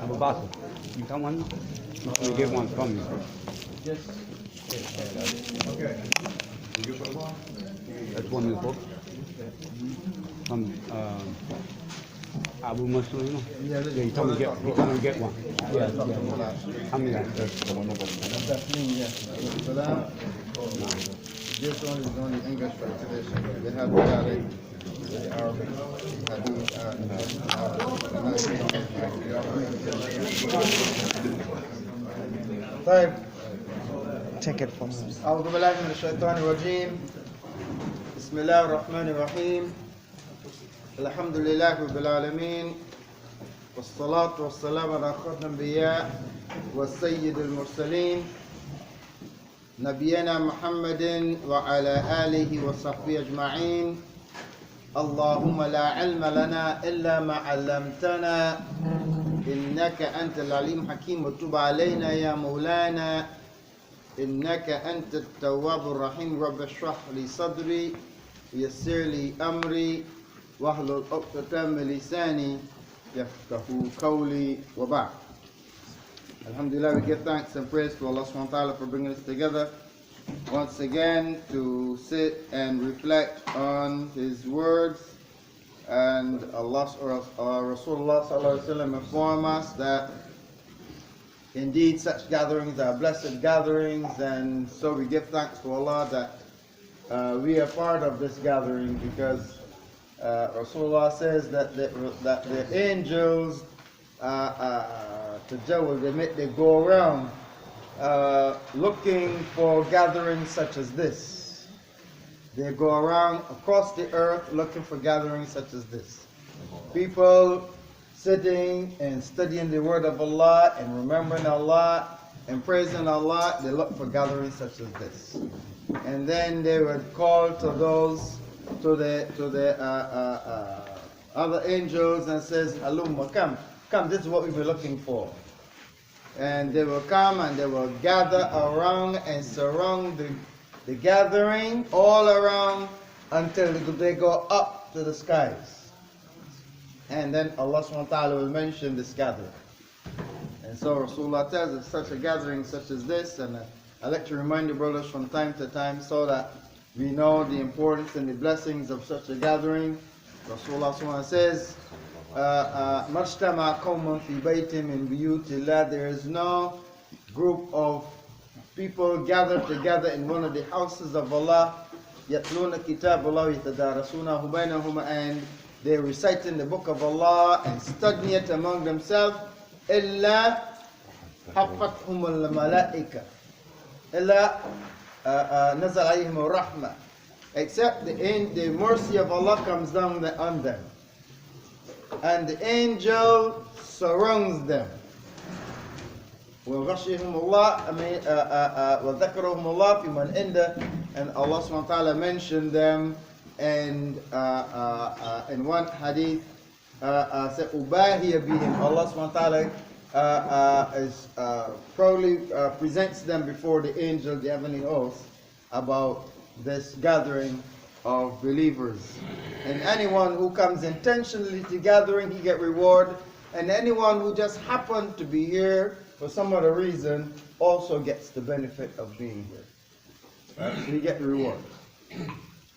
Abu Bakr. You got one? Let me get one from you. Yes. Okay. That's one in the book. From Abu Muslim, you know? Yeah, He told me to get one. Yeah. How many that? That's clean, yeah. Salam. This one is only English translation. They have the Arabic, the Arabic, طيب. Take it from him. أعوذ بالله من الشيطان الرجيم. بسم الله الرحمن الرحيم. الحمد لله رب العالمين. والصلاة والسلام على خاتم الأنبياء والسيد المرسلين نبينا محمد وعلى آله وصحبه أجمعين. اللهم لا علم لنا إلا ما علمتنا إنك أنت العليم الحكيم وتب علينا يا مولانا إنك أنت التواب الرحيم. رب اشرح لي صدري ويسر لي أمري واحلل عقدة من لساني يفقهوا قولي وبعد. Alhamdulillah, we give thanks and praise to Allah subhanahu wa ta'ala for bringing us together once again to sit and reflect on His words. And Allah, Rasulullah sallallahu alaihi wasallam inform us that indeed such gatherings are blessed gatherings, and so we give thanks to Allah that we are part of this gathering, because Rasulullah says that the angels they go around looking for gatherings such as this. They go around across the earth looking for gatherings such as this. People sitting and studying the word of Allah and remembering Allah and praising Allah, they look for gatherings such as this. And then they would call to the other angels and says, Alumma, come, this is what we've been looking for. And they will come and they will gather around and surround the gathering all around until they go up to the skies. And then Allah subhanahu wa ta'ala will mention this gathering. And so Rasulullah tells us such a gathering such as this, and I like to remind the brothers from time to time so that we know the importance and the blessings of such a gathering. Rasulullah subhanahu wa ta'ala says, Majtama qawmun fi baytin min buyutillah. There is no group of people gathered together in one of the houses of Allah, yatluna kitab Allah yatadarasunahu bainahum, and they reciting the book of Allah and studying it among themselves. Illa hafathum al-malaika, illa nazal alayhim ar-rahmah, except the mercy of Allah comes down on them, and the angel surrounds them. وَغَشِيهُمُ اللَّهُ وَذَكَرَهُمُ اللَّهُ فِي مَنْ عِنْدَهُ, and Allah subhanahu wa ta'ala mentioned them, and in one hadith said Ubahiya bihim. Allah subhanahu wa ta'ala proudly presents them before the angel, the heavenly host, about this gathering of believers. And anyone who comes intentionally to gathering, he get reward. And anyone who just happened to be here for some other reason also gets the benefit of being here. Right? So you get the reward,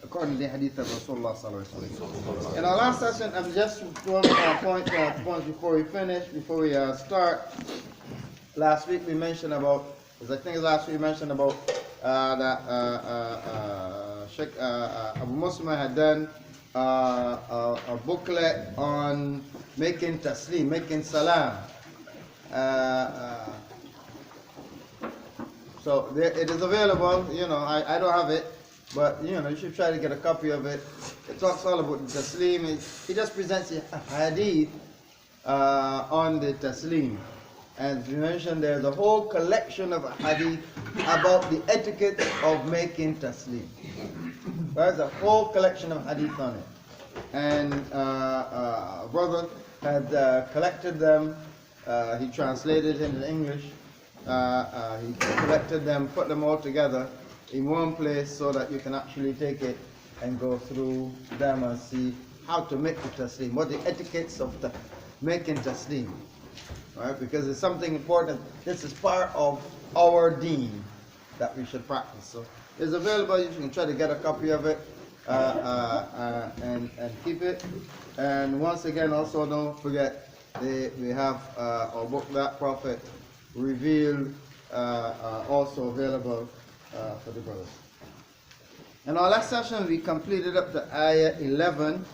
according to the hadith of Rasulullah sallallahu alaihi wasallam. In our last session, I'm just one point before we finish, before we start. Last week we mentioned about, that Sheikh Abu Muslim had done a booklet on making taslim, making salam. So it is available. I don't have it, but you should try to get a copy of it. It talks all about the taslim. He just presents a hadith on the taslim. As we mentioned, there's a whole collection of hadith about the etiquette of making taslim. There's a whole collection of hadith on it. And a brother had collected them. He translated into English. He collected them, put them all together in one place so that you can actually take it and go through them and see how to make the taslim, what the etiquettes of making taslim. right? Because it's something important. This is part of our deen that we should practice. So it's available. You can try to get a copy of it and keep it. And once again, also don't forget we have our book that Prophet revealed also available for the brothers. In our last session, we completed up to ayah 11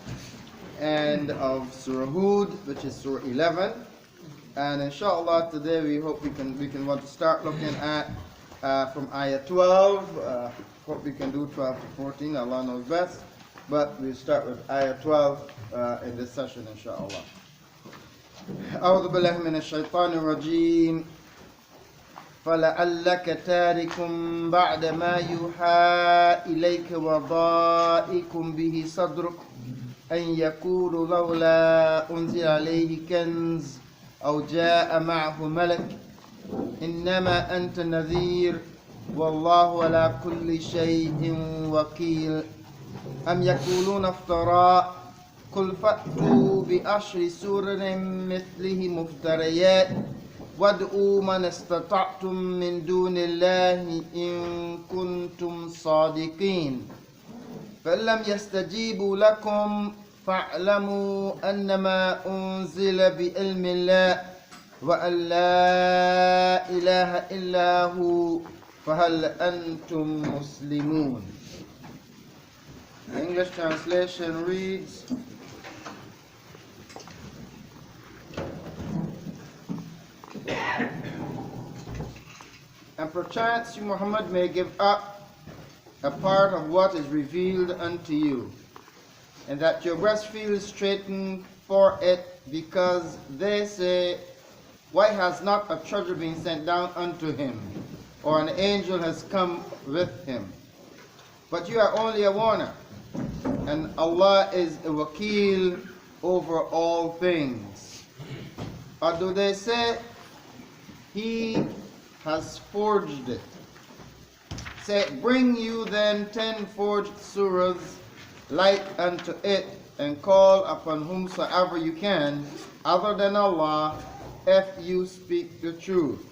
and of Surah Hud, which is Surah 11. And inshallah, today we hope we can want to start looking at from ayah 12. Hope we can do 12 to 14. Allah knows best. But we'll start with ayah 12 in this session, inshallah. أعوذ بالله من الشيطان الرجيم فلعلك تارك بعد ما يوحى إليك وضائق به صدرك أن يقول لولا أنزل عليه كنز أو جاء معه ملك إنما أنت نذير والله على كل شيء وكيل أم يقولون افتراء قل فأتوا بأشر سور مثله مفتريات وادعوا من استطعتم من دون الله إن كنتم صادقين فإن لم يستجيبوا لكم فاعلموا أنما أنزل بعلم الله وأن لا إله إلا هو فهل أنتم مسلمون. The English translation reads, and perchance you, Muhammad, may give up a part of what is revealed unto you, and that your breast feels straitened for it, because they say, why has not a treasure been sent down unto him, or an angel has come with him? But you are only a warner, and Allah is a wakil over all things. Or do they say, he has forged it? Say, bring you then 10 forged surahs like unto it, and call upon whomsoever you can, other than Allah, if you speak the truth.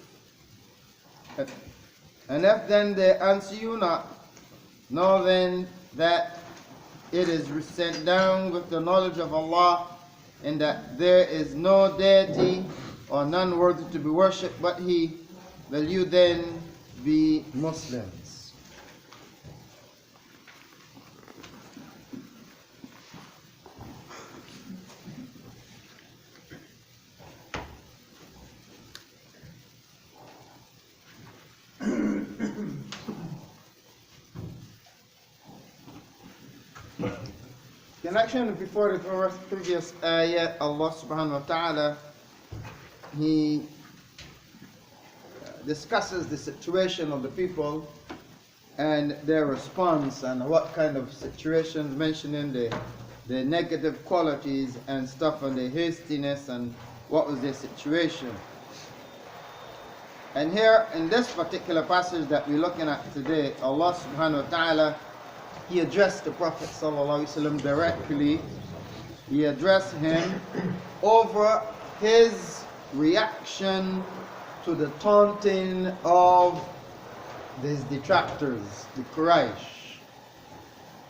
And if then they answer you not, know then that it is sent down with the knowledge of Allah, and that there is no deity or none worthy to be worshipped but He. Will you then be Muslims? Connection before the previous ayah, Allah subhanahu wa ta'ala, He discusses the situation of the people and their response, and what kind of situations, mentioning the negative qualities and stuff, and the hastiness, and what was their situation. And here in this particular passage that we're looking at today, Allah subhanahu wa ta'ala, He addressed the Prophet sallallahu alaihi wasallam directly. He addressed him over his reaction to the taunting of these detractors, the Quraysh.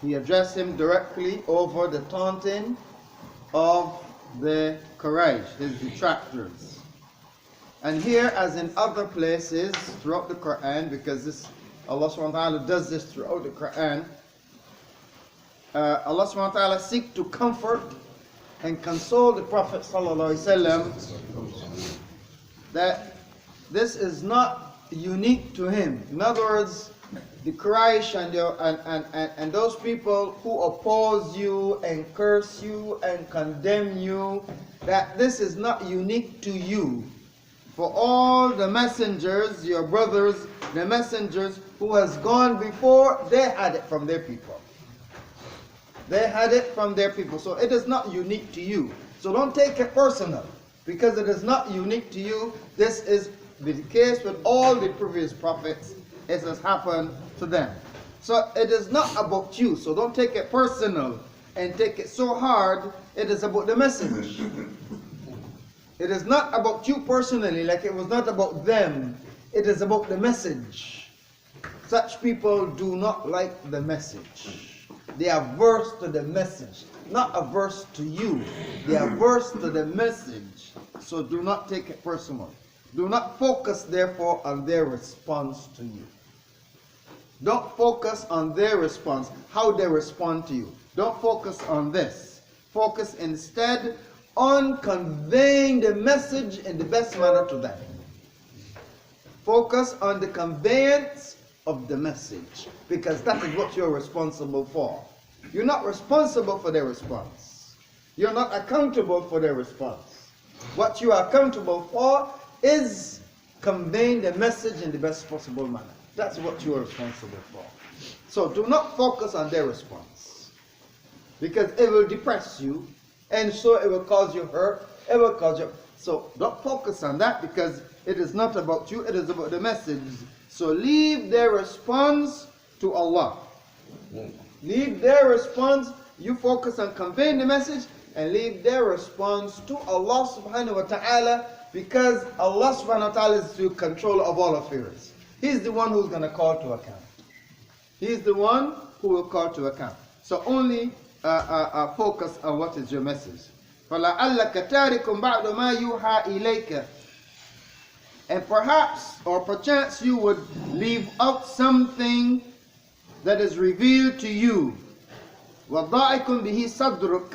He addressed him directly over the taunting of the Quraysh, his detractors. And here, as in other places throughout the Qur'an, because this Allah subhanahu wa ta'ala does this throughout the Qur'an, Allah subhanahu wa ta'ala seek to comfort and console the Prophet sallallahu alaihi wasallam that this is not unique to him. In other words, the Quraysh and those people who oppose you and curse you and condemn you, that this is not unique to you. For all the messengers, your brothers, the messengers who has gone before, they had it from their people. They had it from their people. So it is not unique to you. So don't take it personal, because it is not unique to you. This is the case with all the previous prophets. It has happened to them. So it is not about you. So don't take it personal and take it so hard. It is about the message. It is not about you personally, like it was not about them. It is about the message. Such people do not like the message. They are averse to the message, not averse to you. They are averse to the message. So do not take it personal. Do not focus, therefore, on their response to you. Don't focus on their response, how they respond to you. Don't focus on this. Focus instead on conveying the message in the best manner to them. Focus on the conveyance of the message, because that is what you're responsible for. You're not responsible for their response. You're not accountable for their response. What you are accountable for is conveying the message in the best possible manner. That's what you are responsible for. So do not focus on their response, because it will depress you, and so it will cause you hurt. It will cause you. So don't focus on that, because it is not about you. It is about the message. So leave their response to Allah. Leave their response. You focus on conveying the message, and leave their response to Allah subhanahu wa ta'ala, because Allah subhanahu wa ta'ala is in control of all affairs. He's the one who's going to call to account. He's the one who will call to account. So only focus on what is your message. فَلَعَلَّكَ تَارِكٌ بَعْدُ مَا يُوحَى إِلَيْكَ. And perhaps, or perchance, you would leave out something that is revealed to you. وَضَائِكٌ بِهِ صَدْرُكَ.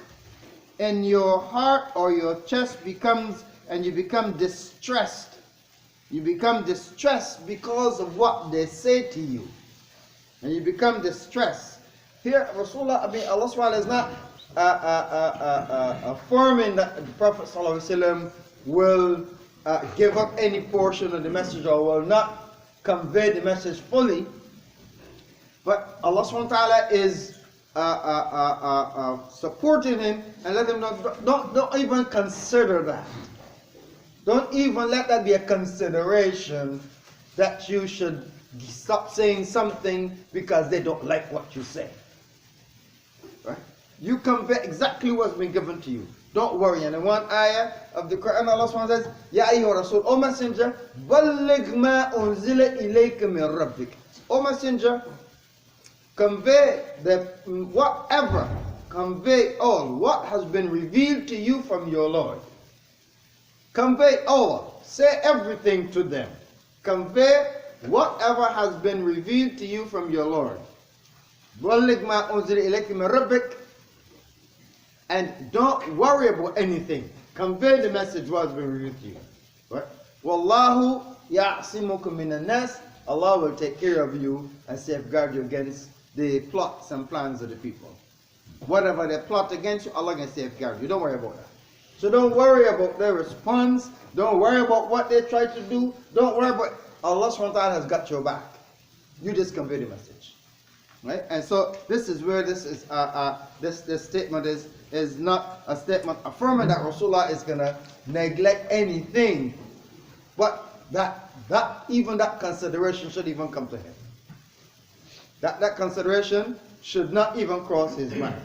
And your heart or your chest becomes, and you become distressed. You become distressed because of what they say to you. And you become distressed. Here, Rasulullah, Allah subhanahu wa ta'ala is not affirming that the Prophet sallallahu alaihi wasallam will give up any portion of the message, or will not convey the message fully. But Allah subhanahu wa ta'ala is supporting him and let him know, don't even consider that. Don't even let that be a consideration that you should stop saying something because they don't like what you say. Right? You convey exactly what's been given to you. Don't worry. And in one ayah of the Qur'an, Allah SWT says, Ya ayyuha Rasul, O Messenger, balligh ma unzila ilayka min rabbik. O Messenger, convey convey all what has been revealed to you from your Lord. Convey all. Say everything to them. Convey whatever has been revealed to you from your Lord. balligh ma unzila ilayka min rabbik. And don't worry about anything. Convey the message what has been revealed to you. Right? Wallahu ya'simukum minan nas. Allah will take care of you and safeguard you against the plots and plans of the people. Whatever they plot against you, Allah can safeguard you. Don't worry about that. So don't worry about their response. Don't worry about what they try to do. Don't worry about Allah subhanahu wa ta'ala has got your back. You just convey the message. Right? And so this is where this is this statement is not a statement affirming that Rasulullah is gonna neglect anything, but that consideration should even come to him. That consideration should not even cross his mind.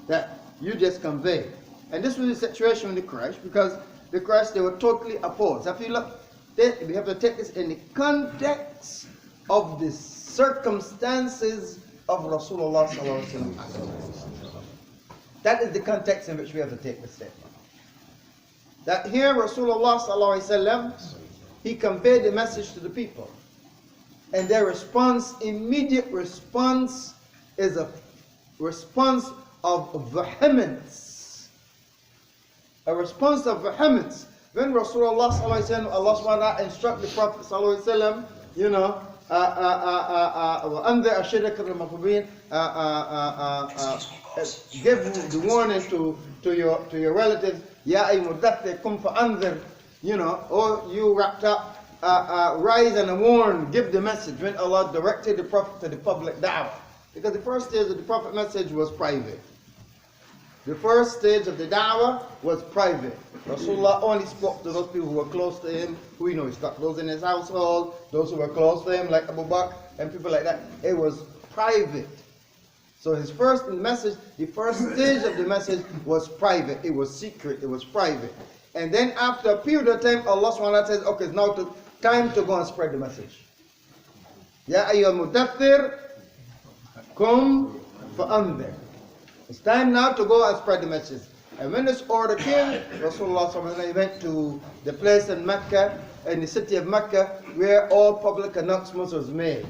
That you just convey. And this was the situation with the Quraysh, because the Quraysh, they were totally opposed. If you look, we have to take this in the context of the circumstances of Rasulullah sallallahu alaihi wasallam. That is the context in which we have to take this statement. That here Rasulullah sallallahu alaihi wasallam, he conveyed the message to the people, and their response, immediate response, is a response of vehemence. A response of vehemence. When Rasulullah sallallahu alaihi wasallam, Allah subhanahu wa ta'ala instruct the Prophet sallallahu alaihi wasallam, you know, وَأَنذِرْ أَشِرَكَ الْمُقْرَبِينَ, give the warning to your relatives, يَا أَيُّ مُدَّثِّرْ قُمْ فَأَنذِرْ, you know, oh you wrapped up, rise and warn, give the message. When Allah directed the Prophet to the public da'wah, because the first stage of the Prophet message was private. The first stage of the da'wah was private. Rasulullah only spoke to those people who were close to him, who he knows, those in his household, those who were close to him, like Abu Bakr and people like that. It was private. So his first message, the first stage of the message was private. It was secret. It was private. And then after a period of time, Allah subhanahu wa ta'ala says, okay, it's now time to go and spread the message. Ya ayyuhal mudaththir, kum fa'anzir. It's time now to go and spread the message. And when this order came, Rasulullah sallallahu alaihi wasallam went to the place in Mecca, in the city of Mecca, where all public announcements was made.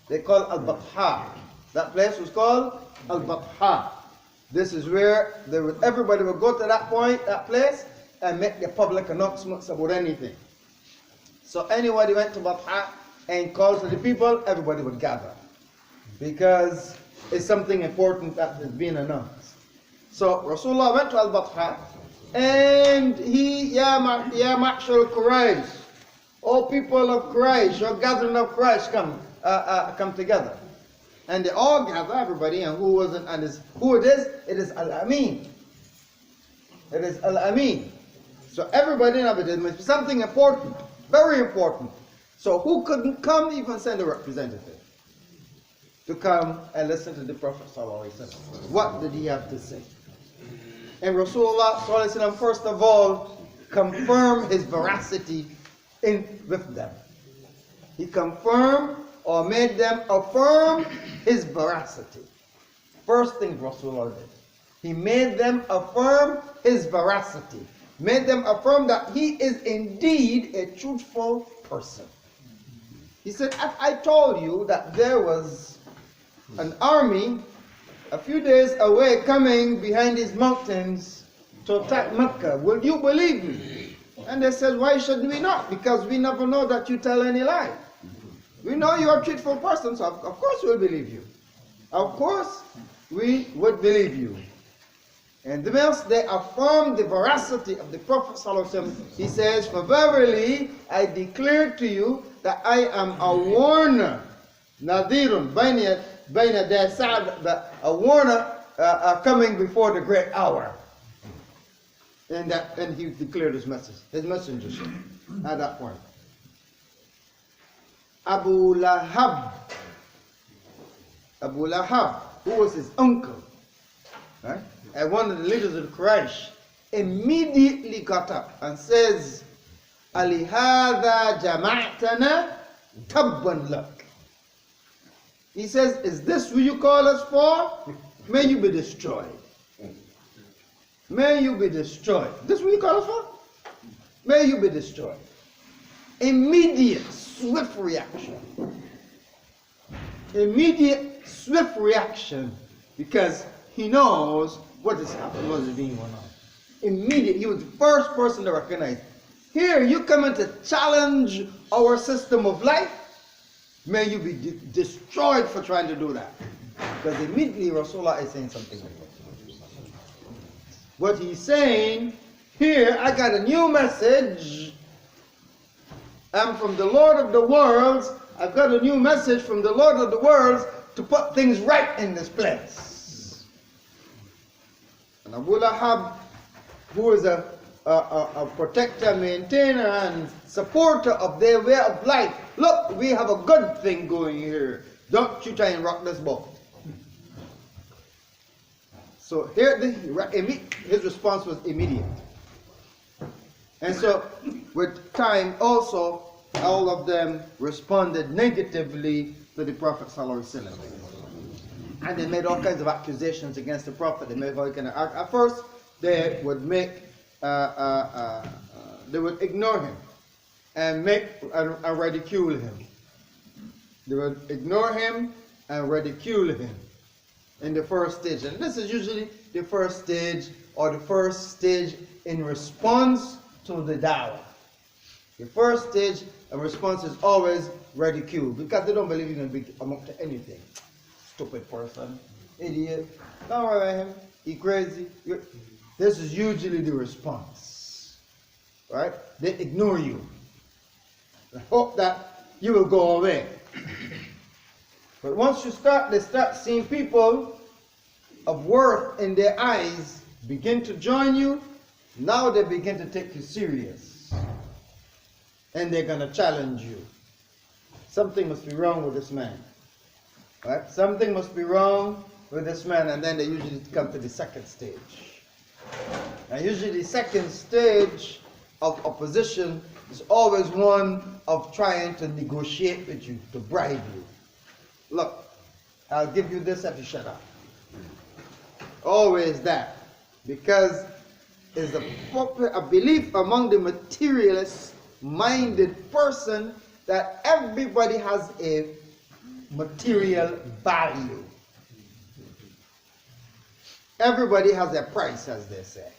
They call Al-Batha. That place was called Al-Batha. This is where everybody would go to that place, and make the public announcements about anything. So anybody went to Batha and called to the people, everybody would gather. Because it's something important that is being announced. So Rasulullah went to Al-Batha, and Ya Ma'shar Quraysh, all people of Quraysh, or gathering of Quraysh, come together. And they all gather, everybody, and who it is? It is Al-Amin. It is Al-Amin. So everybody knows it must be something important, very important. So who couldn't come, even send a representative to come and listen to the Prophet ﷺ. What did he have to say? And Rasulullah ﷺ, first of all, confirmed his veracity with them. He confirmed or made them affirm his veracity. First thing Rasulullah did, he made them affirm his veracity. Made them affirm that he is indeed a truthful person. He said, if I told you that there was an army a few days away coming behind these mountains to attack Mecca, will you believe me? And they said, why should we not? Because we never know that you tell any lie. We know you are a truthful person, so of course we'll believe you. Of course we would believe you. And whilst they affirmed the veracity of the Prophet ﷺ, he says, for verily I declare to you that I am a warner, nadirun, a warner coming before the great hour. And he declared his message, his messengership at that point. Abu Lahab, who was his uncle, right? And one of the leaders of the Quraysh, immediately got up and says, Alihada jama'tana tabban lak. He says, is this who you call us for? May you be destroyed. May you be destroyed. This what you call us for? May you be destroyed. Immediate, swift reaction. Immediate, swift reaction. Because he knows what is happening, what is being going on. Immediate, he was the first person to recognize. Here, you come in to challenge our system of life. May you be destroyed for trying to do that. Because immediately Rasulullah is saying something like that. What he's saying, here, I got a new message. I'm from the Lord of the worlds. I've got a new message from the Lord of the worlds to put things right in this place. And Abu Lahab, who is a protector, maintainer, and supporter of their way of life. Look, we have a good thing going here. Don't you try and rock this boat. So here, his response was immediate. And so, with time also, all of them responded negatively to the Prophet ﷺ. And they made all kinds of accusations against the Prophet. They made all kinds of, at first, they would make, they would ignore him and ridicule him. They would ignore him and ridicule him in the first stage. And this is usually the first stage, or the first stage in response to the da'wah. The first stage of response is always ridicule, because they don't believe you're going to be among to anything. Stupid person, idiot, don't worry about him, he crazy. This is usually the response, right? They ignore you. They hope that you will go away. But once they start seeing people of worth in their eyes begin to join you, now they begin to take you serious. And they're going to challenge you. Something must be wrong with this man. Right? Something must be wrong with this man, and then they usually come to the second stage. And usually the second stage of opposition is always one of trying to negotiate with you, to bribe you. Look, I'll give you this if you shut up. Always that. Because it's a belief among the materialist-minded person that everybody has a material value. Everybody has a price, as they say.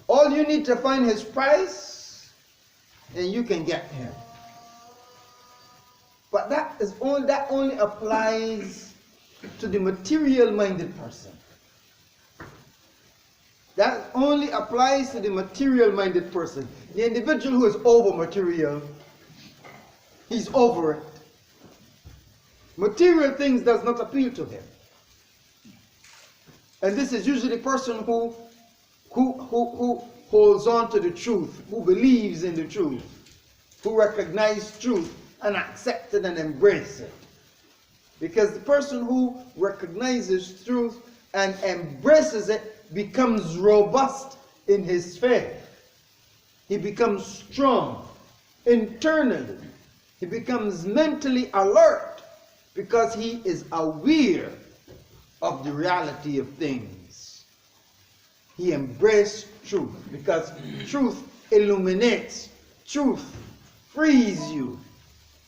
All you need to find his price, and you can get him. But that only applies to the material-minded person. That only applies to the material-minded person. The individual who is over material, he's over it. Material things does not appeal to him. And this is usually the person who holds on to the truth, who believes in the truth, who recognizes truth and accepts it and embraces it. Because the person who recognizes truth and embraces it becomes robust in his faith. He becomes strong internally. He becomes mentally alert because he is aware of the reality of things. He embraced truth because truth illuminates. Truth frees you.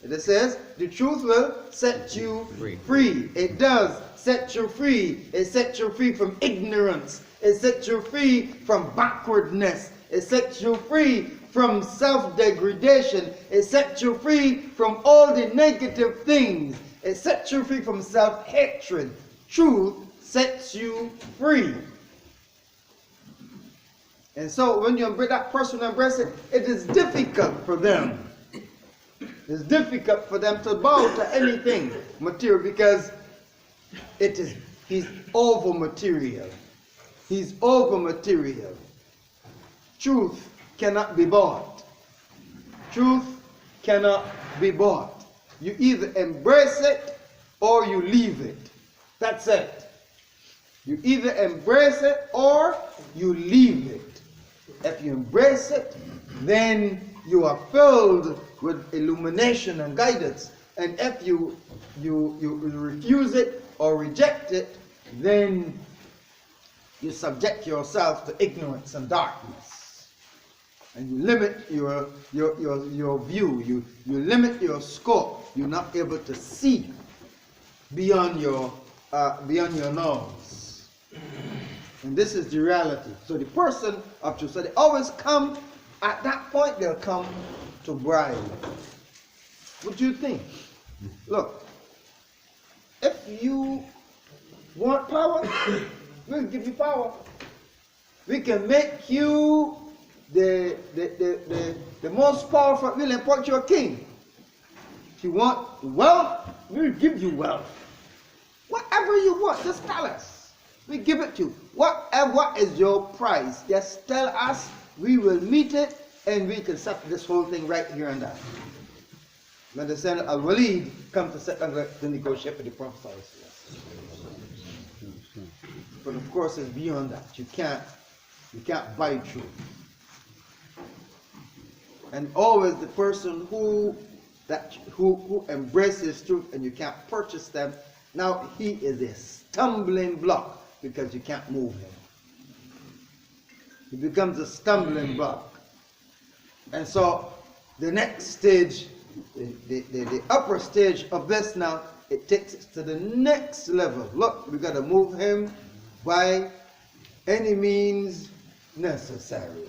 It says the truth will set you free. It does set you free. It sets you free from ignorance. It sets you free from backwardness. It sets you free from self-degradation. It sets you free from all the negative things. It sets you free from self-hatred. Truth sets you free. And so when you embrace that person, embrace it, it is difficult for them. It's difficult for them to bow to anything material because he's over material. He's over material. Truth cannot be bought. Truth cannot be bought. You either embrace it or you leave it. That's it. You either embrace it or you leave it. If you embrace it, then you are filled with illumination and guidance. And if you refuse it or reject it, then you subject yourself to ignorance and darkness. And you limit your view. You limit your scope. You're not able to see beyond your nose. And this is the reality. So the person of truth, so they always come, at that point they'll come to bribe. What do you think? Look, if you want power, we'll give you power. We can make you the most powerful. We'll appoint you a king. If you want wealth, we'll give you wealth. Whatever you want, just tell us. We give it to you. What is your price? Just tell us. We will meet it, and we can set this whole thing right here and there. When the Sayyid al-Walid comes to sit under the negotiate with the Prophet. But of course, it's beyond that. You can't buy truth. And always the person who embraces truth and you can't purchase them, now he is a stumbling block because you can't move him. He becomes a stumbling block. And so the next stage, the upper stage of this now, it takes it to the next level. Look, we got to move him by any means necessary.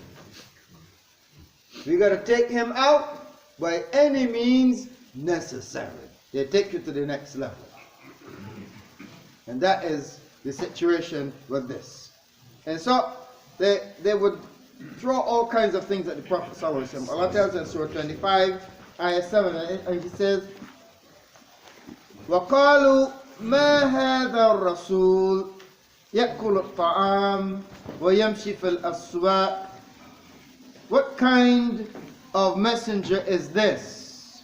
We got to take him out by any means necessary. They take you to the next level. And that is the situation with this. And so they would throw all kinds of things at the Prophet ﷺ. Allah tells in Surah 25, Ayah 7, and He says, وَقَالُوا مَا هَذَا الرَّسُولُ يَأْكُلُ الطَّعَامِ وَيَمْشِي فِي الْأَسْوَاقِ. What kind of messenger is this?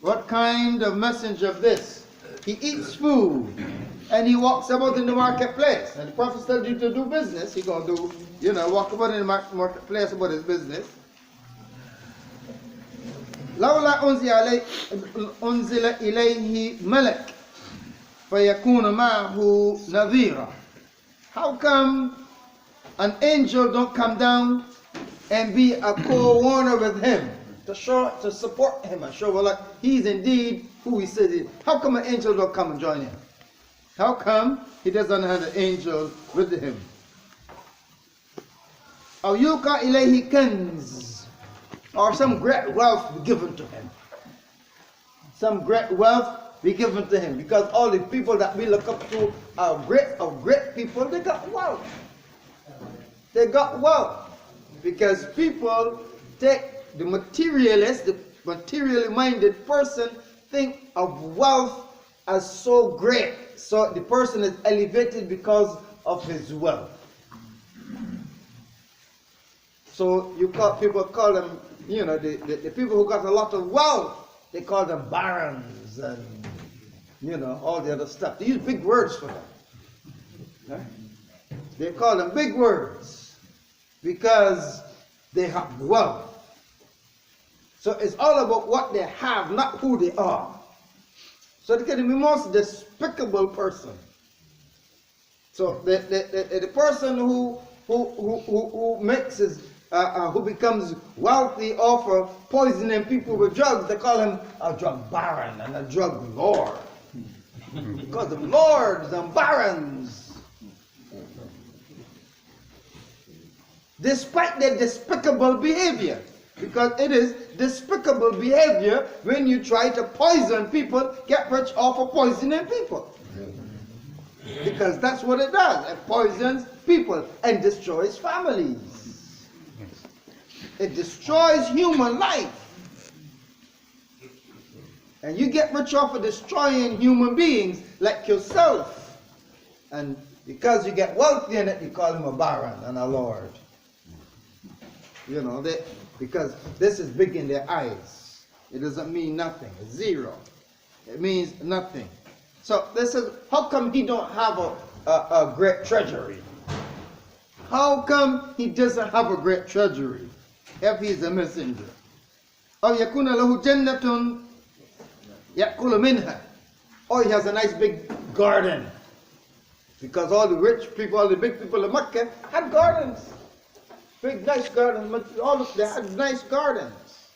What kind of messenger of this? He eats food and he walks about in the marketplace. And the Prophet tells you to do business. He's going to do, walk about in the marketplace about his business. لولا أنزل إليه ملك فيكون معه نذيرا. How come an angel don't come down and be a co-warner with him to support him and show like he's indeed who he says he is? How come an angel don't come and join him? How come he doesn't have an angel with him? أو يوقع إليه كنز, or some great wealth be given to him. Some great wealth be given to him, because all the people that we look up to are great people. They got wealth. They got wealth because people take the materialist, the materially minded person, think of wealth as so great. So the person is elevated because of his wealth. So people call them, the people who got a lot of wealth, they call them barons and all the other stuff. They use big words for them. Right? They call them big words because they have wealth. So it's all about what they have, not who they are. So they can be the most despicable person. So the person who makes his who becomes wealthy off of poisoning people with drugs, they call him a drug baron and a drug lord. Because of lords and barons. Despite their despicable behavior. Because it is despicable behavior when you try to poison people, get rich off of poisoning people. Because that's what it does. It poisons people and destroys families. It destroys human life. And you get rich off of destroying human beings like yourself. And because you get wealthy in it, you call him a baron and a lord. Because this is big in their eyes. It doesn't mean nothing. It's zero. It means nothing. So this is, how come he don't have a great treasury? How come he doesn't have a great treasury if he's a messenger? أو يكون له جنة يأكل منها. Or he has a nice big garden. Because all the rich people, all the big people in Mecca had gardens. Big nice gardens. They had nice gardens.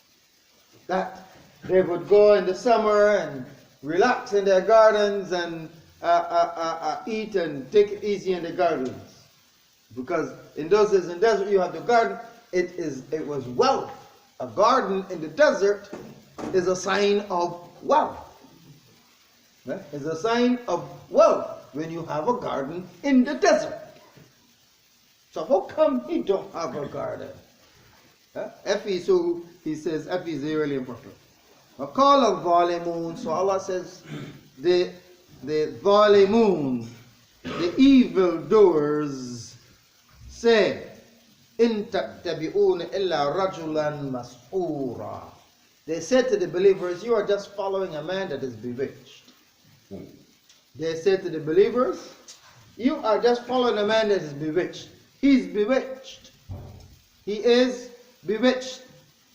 That they would go in the summer and relax in their gardens and eat and take it easy in the gardens. Because in those days in the desert you have the garden. It was wealth. A garden in the desert is a sign of wealth. Right? It's a sign of wealth when you have a garden in the desert. So how come he don't have a garden? He says, F is really important. Call of Zalimun. So Allah says, the Zalimun, the evildoers, say, In tattabi'un illa rajulan mas'ura. They said to the believers, you are just following a man that is bewitched. They said to the believers, you are just following a man that is bewitched. He's bewitched. He is bewitched.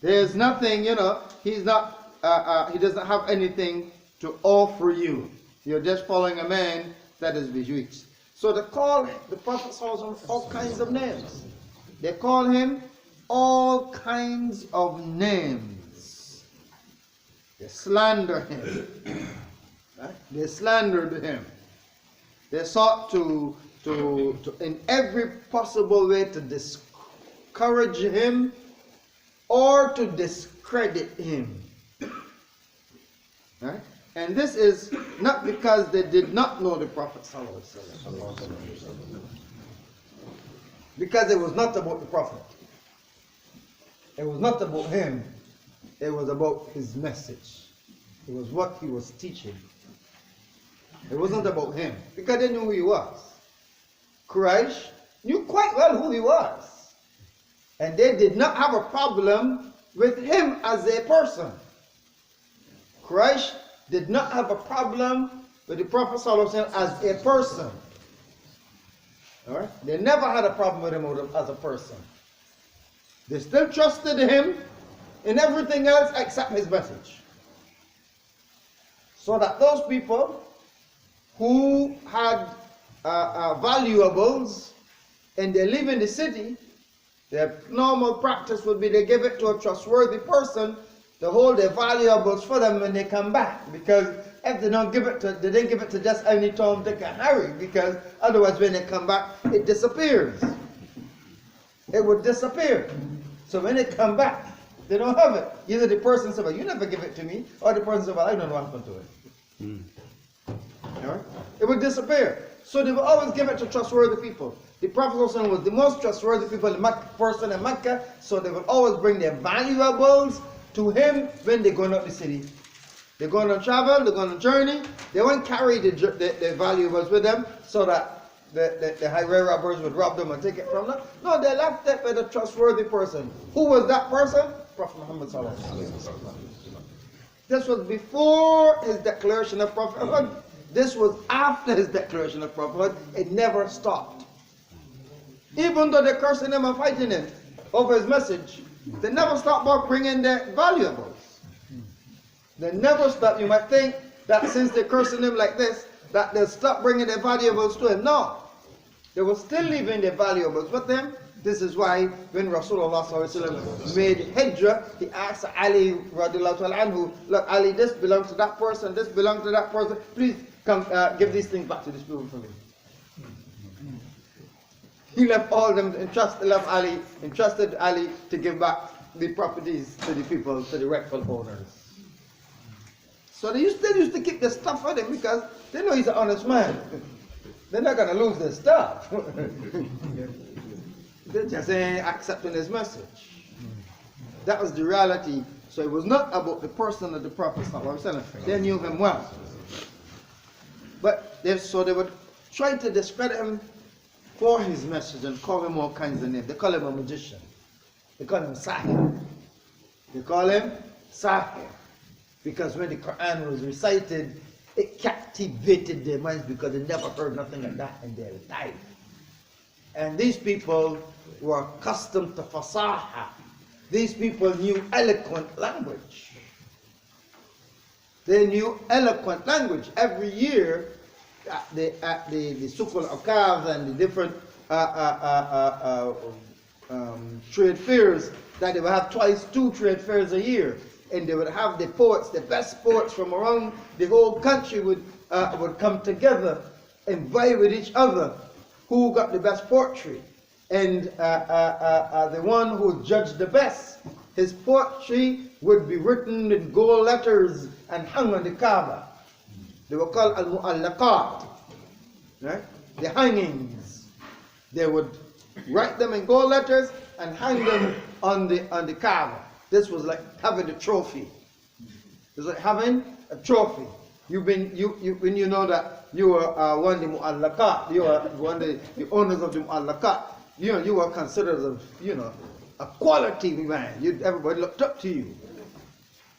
There's nothing, he's not, he doesn't have anything to offer you. You're just following a man that is bewitched. So they call the Prophet all kinds of names. They call him all kinds of names. They slander him. Right? They slandered him. They sought to in every possible way to discourage him or to discredit him. Right? And this is not because they did not know the Prophet ﷺ. Because it was not about the Prophet. It was not about him. It was about his message. It was what he was teaching. It wasn't about him. Because they knew who he was. Quraysh knew quite well who he was. And they did not have a problem with him as a person. Quraysh did not have a problem with the Prophet ﷺ as a person. All right? They never had a problem with him as a person. They still trusted him in everything else except his message. So that those people who had valuables and they live in the city, their normal practice would be they give it to a trustworthy person to hold their valuables for them when they come back. Because if they don't give it to, they didn't give it to just any Tom, Dick, and Harry. Because otherwise, when they come back, it disappears. It would disappear. So when they come back, they don't have it. Either the person said, "Well, you never give it to me," or the person said, "Well, I don't know what happened to it." All right? It would disappear. So they would always give it to trustworthy people. The Prophet ﷺ was the most trustworthy person in Mecca, so they would always bring their valuables to him when they're going up the city. They're going on travel, they're going on journey. They won't carry the valuables with them so that the highway robbers would rob them and take it from them. No, they left it with a trustworthy person. Who was that person? Prophet Muhammad ﷺ. This was before his declaration of prophethood. This was after his declaration of prophethood. It never stopped. Even though they're cursing him and fighting him over his message, they never stopped about bringing their valuables. They never stopped. You might think that since they're cursing him like this, that they'll stop bringing their valuables to him. No. They were still leaving their valuables with them. This is why when Rasulullah ﷺ made hijrah, he asked Ali radiallahu anhu, "Look, Ali, this belongs to that person, this belongs to that person. Please come give these things back to these people for me." He left all them, entrusted Ali to give back the properties to the people, to the rightful owners. So they still used to keep the stuff for him because they know he's an honest man. They're not going to lose their stuff. They're just accepting his message. That was the reality. So it was not about the person of the Prophet ﷺ. They knew him well. But so they would try to discredit him for his message and call him all kinds of names. They call him a magician. They call him Sahir. They call him Sahir. Because when the Qur'an was recited, it captivated their minds because they never heard nothing like that in their life. And these people were accustomed to fasaha. These people knew eloquent language. They knew eloquent language. Every year, at the Sukul Akav and the different trade fairs, that they would have two trade fairs a year. And they would have the poets, the best poets from around the whole country would come together and vie with each other. Who got the best poetry? And the one who judged the best, his poetry would be written in gold letters and hung on the Kaaba. They were called al-mu'allaqat, right? The hangings. They would write them in gold letters and hang them on the Kaaba. This was like having a trophy. It's like having a trophy. When you know that you were one of the mu'allaqat, you were one of the owners of the mu'allaqat, you were considered a quality man. Everybody looked up to you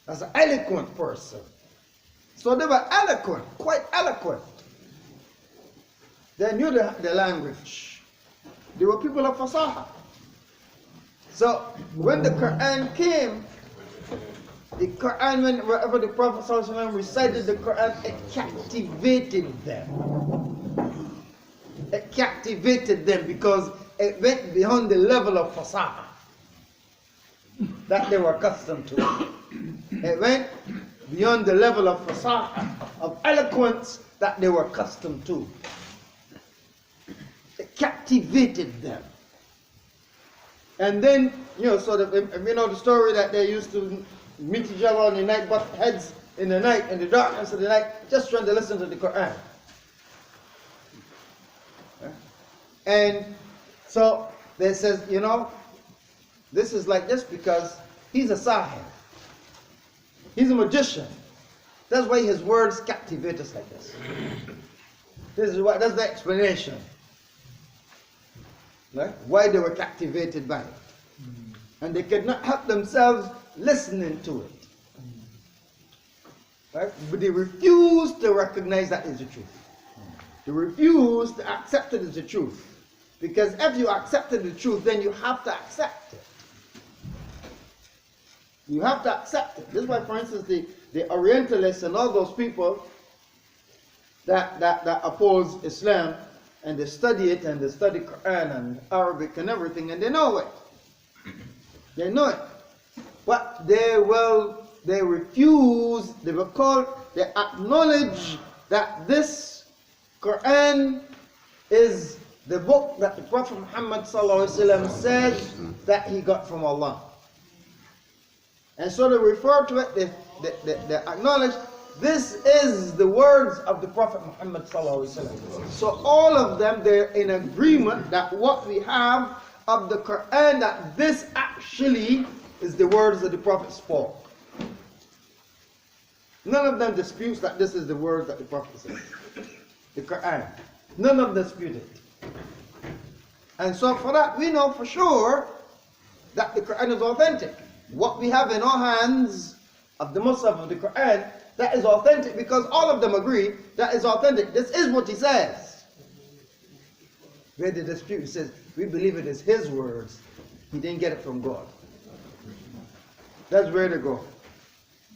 as an eloquent person. So they were eloquent, quite eloquent. They knew the language. They were people of fasaha. So when the Qur'an came, wherever the Prophet ﷺ recited the Qur'an, it captivated them. It captivated them because it went beyond the level of fasaha that they were accustomed to. It went beyond the level of fasaha, of eloquence that they were accustomed to. It captivated them. And then, so the story that they used to meet each other on the night, butt heads in the night, in the darkness of the night, just trying to listen to the Qur'an. And so they says, this is like this because he's a sahir. He's a magician. That's why his words captivate us like this. That's the explanation. Right? Why they were captivated by it. And they could not help themselves listening to it. Right? But they refuse to recognize that is the truth. They refuse to accept it as the truth. Because if you accepted the truth, then you have to accept it. You have to accept it. This is why, for instance, the Orientalists and all those people that oppose Islam, and they study it, and they study Qur'an and Arabic and everything, and they know it. They know it. But they refuse, they acknowledge that this Qur'an is the book that the Prophet Muhammad ﷺ says that he got from Allah. And so they refer to it, they acknowledge this is the words of the Prophet Muhammad ﷺ. So all of them, they're in agreement that what we have of the Qur'an, that this actually is the words that the Prophet spoke. None of them disputes that this is the words that the Prophet said. The Qur'an. None of them dispute it. And so for that, we know for sure that the Qur'an is authentic. What we have in our hands of the Musaf of the Qur'an, that is authentic because all of them agree that is authentic. This is what he says. Where the dispute says, we believe it is his words. He didn't get it from God. That's where they go.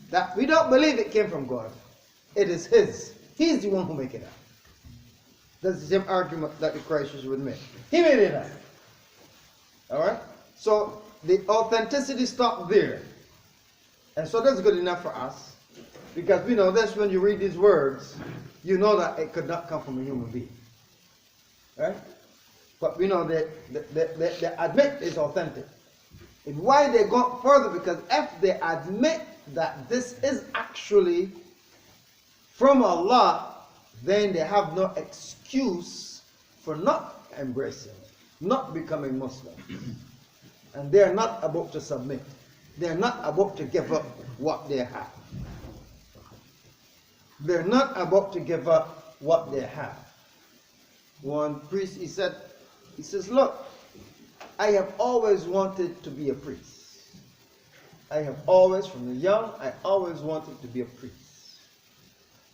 That we don't believe it came from God. It is his. He's the one who made it up. That's the same argument that the Christians would make. He made it up. Alright? So the authenticity stopped there. And so that's good enough for us. Because we know this, when you read these words, you know that it could not come from a human being. Right? But we know that they admit it's authentic. And why they go further? Because if they admit that this is actually from Allah, then they have no excuse for not embracing, not becoming Muslim. And they are not about to submit. They are not about to give up what they have. They're not about to give up what they have. One priest, he says, look, I have always wanted to be a priest. I have always, from the young, I always wanted to be a priest.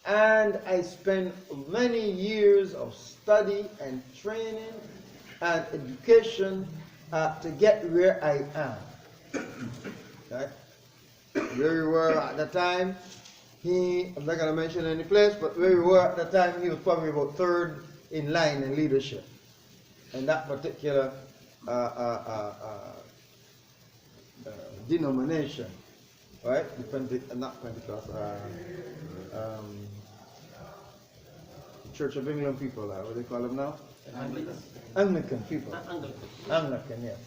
And I spent many years of study and training and education to get where I am. Right? Where we were at the time, I'm not going to mention any place, but where we were at the time, he was probably about third in line in leadership. And that particular denomination, right? Not Pentecost, Church of England people, what do they call them now? Anglican people. Anglican, yes.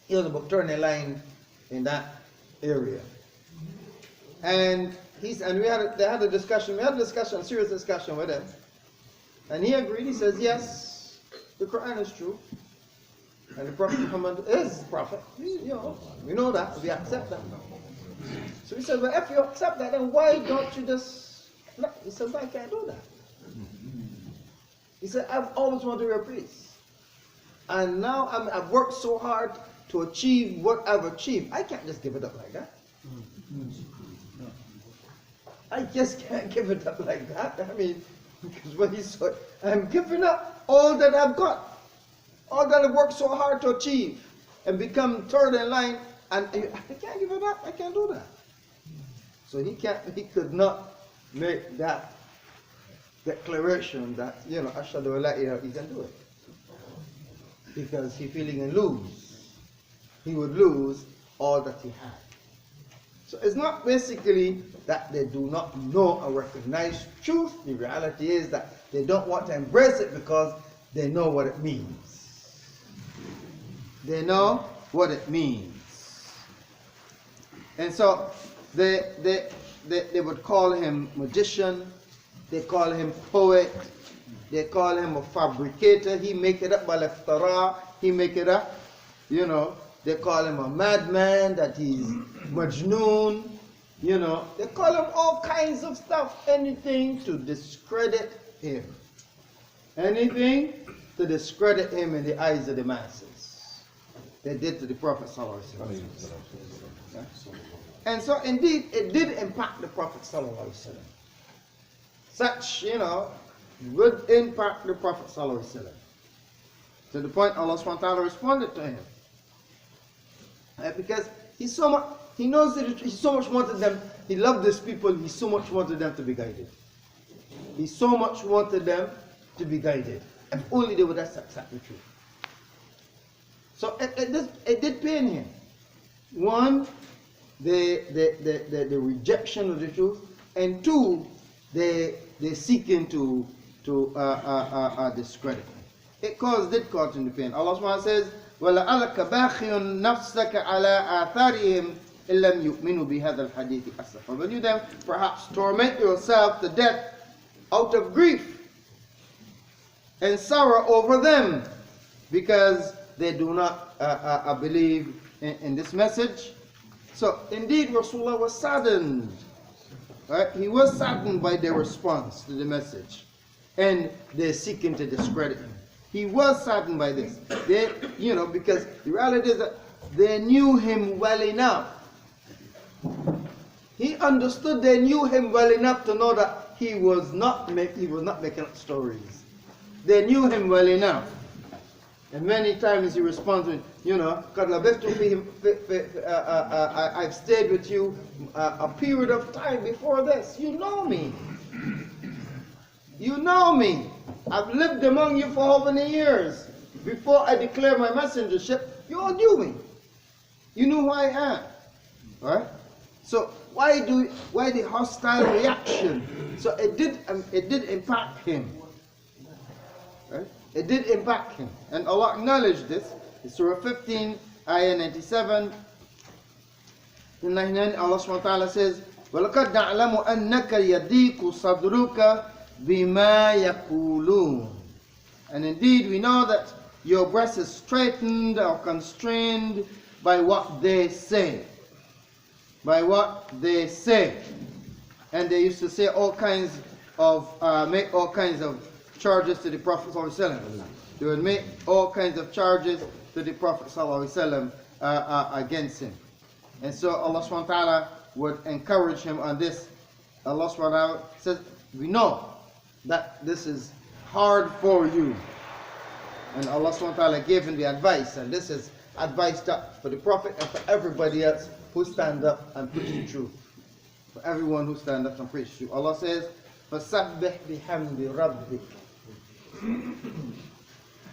He was about third in line in that area. And they had a discussion, a serious discussion with him. And he agreed, he says, yes, the Quran is true. And the Prophet Muhammad is prophet. We know that, we accept that. So he said, well, if you accept that, then why don't you just, no. He said, I can't do that. He said, I've always wanted to be a priest. And now I've worked so hard to achieve what I've achieved. I can't just give it up like that. I just can't give it up like that. I mean, because when he said, I'm giving up all that I've got, all that I've worked so hard to achieve, and become third in line, and I can't give it up. I can't do that. So he could not make that declaration that, Ashhadu an la ilaha, he can do it. Because he's feeling and lose. He would lose all that he had. So it's not basically that they do not know or recognize truth. The reality is that they don't want to embrace it because they know what it means. They know what it means. And so they would call him magician, they call him poet, they call him a fabricator. He make it up, bal-iftara, he make it up, They call him a madman, that he's majnoon, They call him all kinds of stuff, anything to discredit him. Anything to discredit him in the eyes of the masses. They did to the Prophet ﷺ. And so indeed, it did impact the Prophet sallallahu alaihi wasallam. Such, would impact the Prophet sallallahu alaihi wasallam. To the point Allah subhanahu wa ta'ala responded to him. Because he knows that he so much wanted them, he loved these people, he so much wanted them to be guided. He so much wanted them to be guided. If only they would accept the truth. So it did pain him. One, the rejection of the truth, and two, they seeking to discredit him. It did cause him to pain. Allah subhanahu wa ta'ala says, وَلَعَلَكَ بَاخِيٌ نَفْسَكَ عَلَىٰ آثَارِهِمْ إِن لَمْ يُؤْمِنُوا بِهَذَا الْحَدِيثِ أَسَفًا. When you then perhaps torment yourself to death out of grief and sorrow over them because they do not believe in this message. So indeed Rasulullah was saddened. Right? He was saddened by their response to the message and they're seeking to discredit him. He was saddened by this. Because the reality is that they knew him well enough. He understood they knew him well enough to know that he was not making up stories. They knew him well enough. And many times he responds with, I've stayed with you a period of time before this. You know me. You know me. I've lived among you for how many years? Before I declare my messengership, you all knew me. You knew who I am. Right? So why the hostile reaction? So it did impact him. Right? It did impact him. And Allah acknowledged this. In Surah 15, Ayah 97. In 99, Allah subhanahu wa ta'ala says, وَلَقَدْ نَعْلَمُ أَنَّكَ يَضِيقُ صَدْرُكَ بِمَا يَقُولُونَ. And indeed we know that your breast is straitened or constrained by what they say. By what they say. And they used to say make all kinds of charges to the Prophet ﷺ. They would make all kinds of charges to the Prophet ﷺ against him. And so Allah subhanahu wa ta'ala would encourage him on this. Allah subhanahu wa ta'ala says, we know that this is hard for you. And Allah subhanahu wa ta'ala gave him the advice. And this is advice for the Prophet and for everybody else who stand up and preach the truth. For everyone who stand up and preach the truth. Allah says, فَسَبِّحْ بِحَمْدِ رَبِّكَ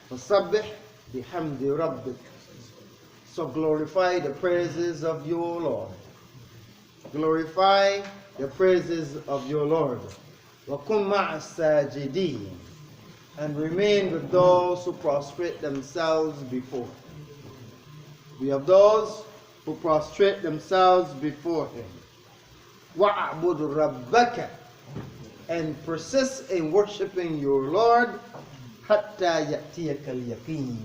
فَسَبِّحْ بِحَمْدِ رَبِّكَ. So glorify the praises of your Lord. Glorify the praises of your Lord. وَكُمْ مَعَ السَّاجِدِينَ. And remain with those who prostrate themselves before him. We have those who prostrate themselves before him. وَأَعْبُدُ رَبَّكَ. And persist in worshiping your Lord حَتَّى يَأْتِيَكَ الْيَقِينَ.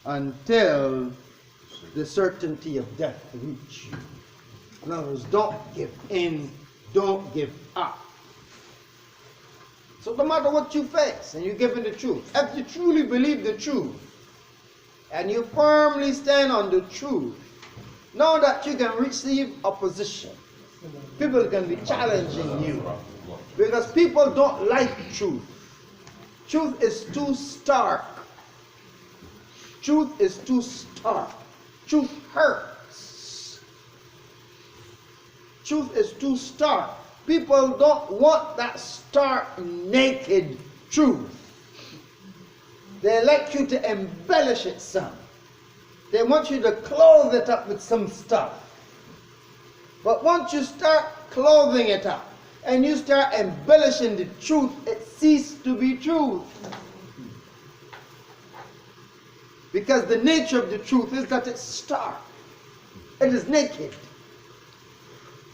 Until the certainty of death reach you. In other words, don't give in, don't give up. So no matter what you face, and you give in the truth, if you truly believe the truth, and you firmly stand on the truth, know that you can receive opposition. People can be challenging you, because people don't like truth. Truth is too stark. Truth is too stark. Truth hurts. Truth is too stark. People don't want that stark, naked truth. They like you to embellish it some. They want you to clothe it up with some stuff. But once you start clothing it up and you start embellishing the truth, it ceases to be truth. Because the nature of the truth is that it's stark. It is naked.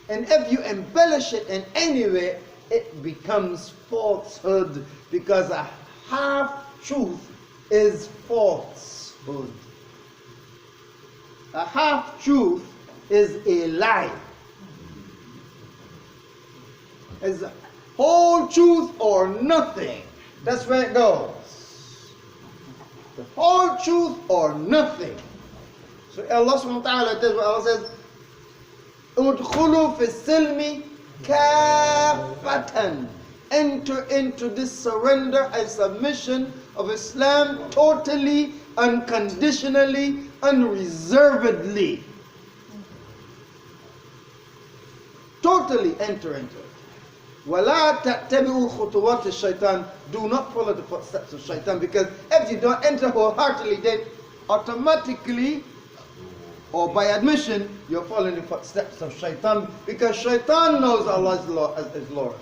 And if you embellish it in any way, it becomes falsehood, because a half-truth is falsehood. A half-truth is a lie. It's a whole truth or nothing. That's where it goes. The whole truth or nothing. So Allah subhanahu wa ta'ala, that's what Allah says, Udkhulu fi silmi kaffatan. Enter into this surrender and submission of Islam totally, unconditionally, unreservedly. Totally enter into it. وَلَا تَتَّبِعُوا خُطُوَاتِ الشَّيْطَانِ. Do not follow the footsteps of shaitan, because if you don't enter wholeheartedly, then automatically or by admission you're following the footsteps of shaitan, because shaitan knows Allah is Lord.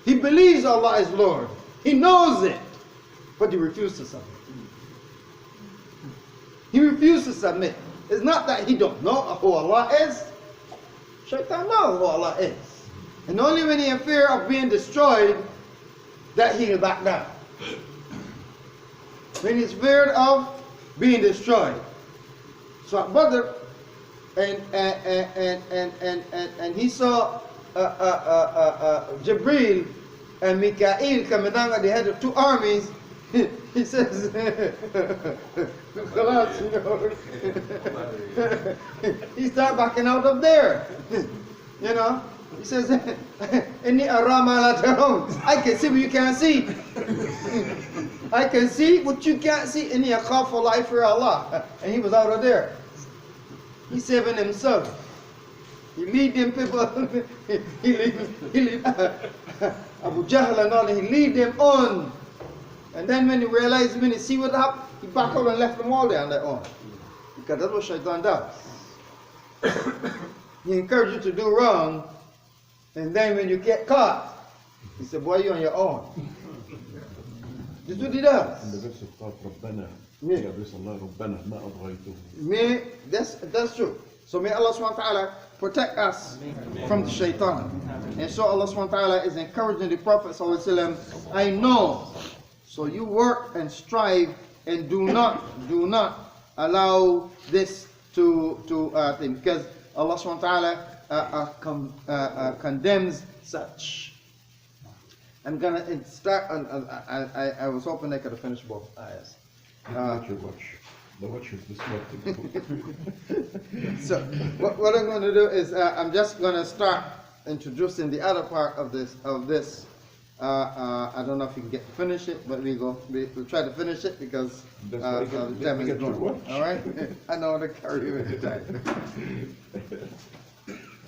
He believes Allah is Lord. He knows it, but he refuses to submit. He refuses to submit. It's not that he don't know who Allah is. Shaitan knows who Allah is. And only when he in fear of being destroyed that he will back down. When he's feared of being destroyed. So Badr, and he saw Jibreel and Mikael coming down at the head of two armies. He says, he started backing out of there. You know, he says, Inni arama la tarawun. I can see what you can't see. I can see what you can't see. Inni akhafu Allah, for Allah. And he was out of there. He's saving himself. He lead them people. he lead Abu Jahl and all. He lead them on. And then when he realized, when he see what happened, he backed out and left them all there on their own. Because that's what Shaitan does. He encourages you to do wrong, and then when you get caught, he said, boy, you're on your own. This is what he does. That's true. So may Allah subhanahu wa ta'ala protect us from the shaitan. And so Allah subhanahu wa ta'ala is encouraging the Prophet sallallahu alaihi wasallam, I know. So you work and strive and do not allow this to thing, because Allah subhanahu wa ta'ala condemns such. I'm gonna start. I was hoping I could have finished both ayahs. So what I'm going to do is I'm just going to start introducing the other part of this. I don't know if you can get to finish it, but we'll try to finish it because the time is going. All right? I know how to carry you in the time.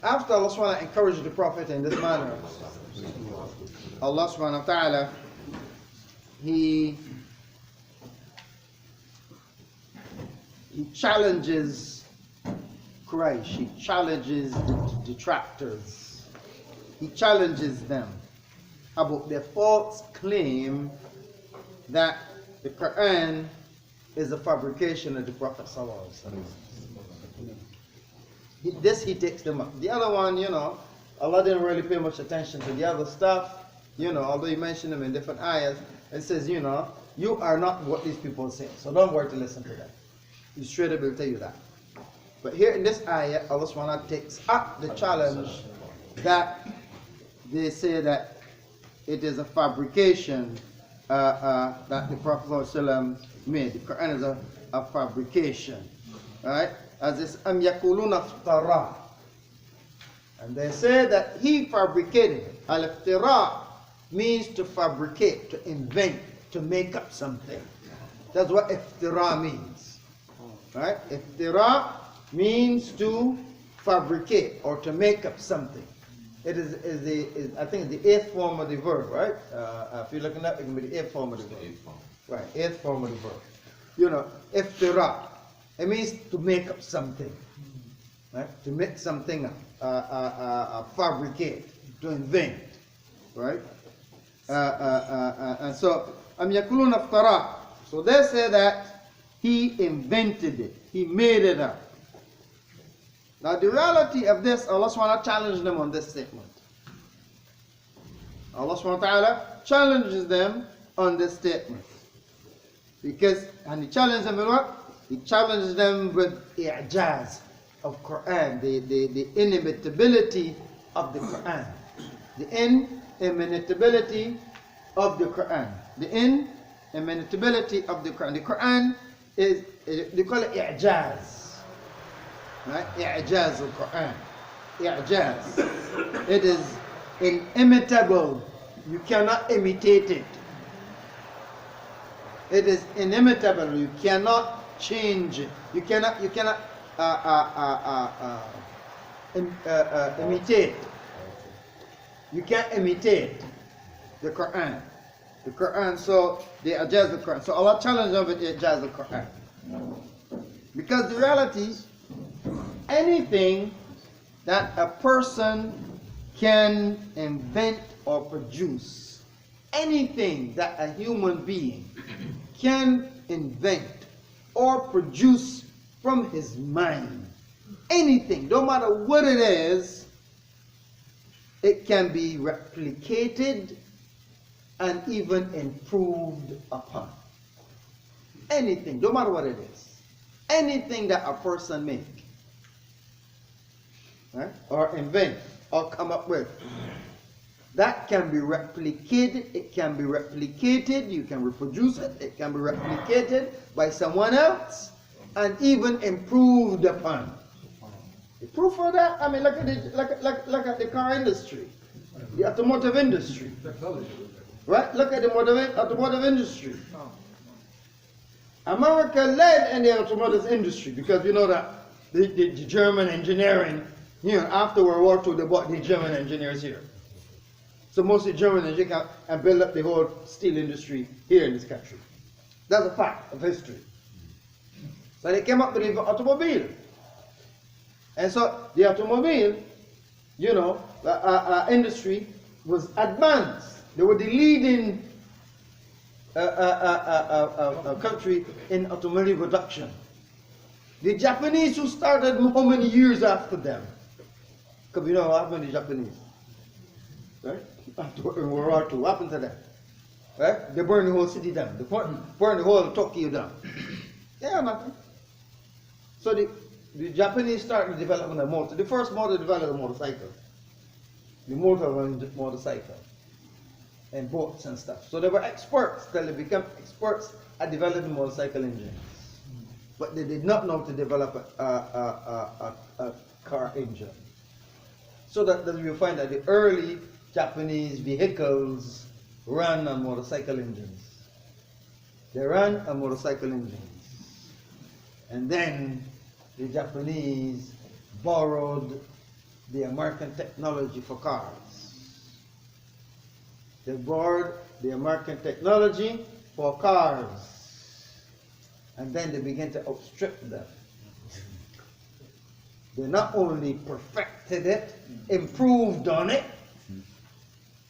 After Allah subhanahu wa ta'ala encouraged the Prophet in this manner, Allah subhanahu wa ta'ala, He challenges Quraysh, He challenges the detractors, He challenges them about their false claim that the Qur'an is a fabrication of the Prophet sallallahu alaihi wasallam. This he takes them up. The other one, you know, Allah didn't really pay much attention to the other stuff, you know, although He mentioned them in different ayahs. It says, you know, you are not what these people say, so don't worry to listen to them. He straight up will tell you that. But here in this ayah, Allah subhanahu wa ta'ala takes up the challenge that they say that it is a fabrication that the Prophet ﷺ made. The Quran is a fabrication, right? As this yakuluna iftara, and they say that he fabricated. Al-iftira means to fabricate, to invent, to make up something. That's what iftira means, right? Iftira means to fabricate or to make up something. It is I think the eighth form of the verb, right? If you're looking at it, it can be the eighth form of the verb. Right, eighth form of the verb. You know, iftira. It means to make up something, right? To make something up, fabricate, to invent, right? And so, yakuluna iftara. So they say that he invented it, he made it up. Now the reality of this, Allah subhanahu wa ta'ala challenged them on this statement. Allah subhanahu wa ta'ala challenges them on this statement. Because, and He challenged them with what? He challenges them with i'jaz of Qur'an, the inimitability of the Qur'an. The inimitability of the Qur'an. The inimitability of the Qur'an. The Qur'an is, they call it i'jaz. Right? I'jaz al-Quran. i'jaz. It is inimitable. You cannot imitate it. It is inimitable. You cannot change it. You cannot imitate. You can't imitate the Qur'an. The Qur'an, so they adjust the Qur'an. So Allah challenge them with adjust the Qur'an. Because the reality is, anything that a person can invent or produce, anything that a human being can invent or produce from his mind, anything, no matter what it is, it can be replicated and even improved upon. Anything, no matter what it is, anything that a person make, right, or invent, or come up with, that can be replicated. It can be replicated. You can reproduce it. It can be replicated by someone else and even improved upon. The proof of that, I mean, look at the car industry, the automotive industry, right? Look at the automotive industry. America led in the automotive industry because you know that the German engineering, you know, after World War II, they brought the German engineers here. So most of the German engineers and built up the whole steel industry here in this country. That's a fact of history. So they came up with the automobile. And so the automobile, you know, industry was advanced. They were the leading country in automobile production. The Japanese, who started how many years after them? Because you know what happened to the Japanese, right? After World War II, what happened to them? Right? They burned the whole city down. They burned the whole Tokyo down. Yeah, nothing. So the Japanese started developing a motor. The first motor developed a motorcycle. The motor of a motorcycle. And boats and stuff. So they were experts till they became experts at developing motorcycle engines. But they did not know to develop a car engine. So that you find that the early Japanese vehicles ran on motorcycle engines. They ran on motorcycle engines. And then the Japanese borrowed the American technology for cars. They borrowed the American technology for cars. And then they began to outstrip them. They not only perfected it, improved on it,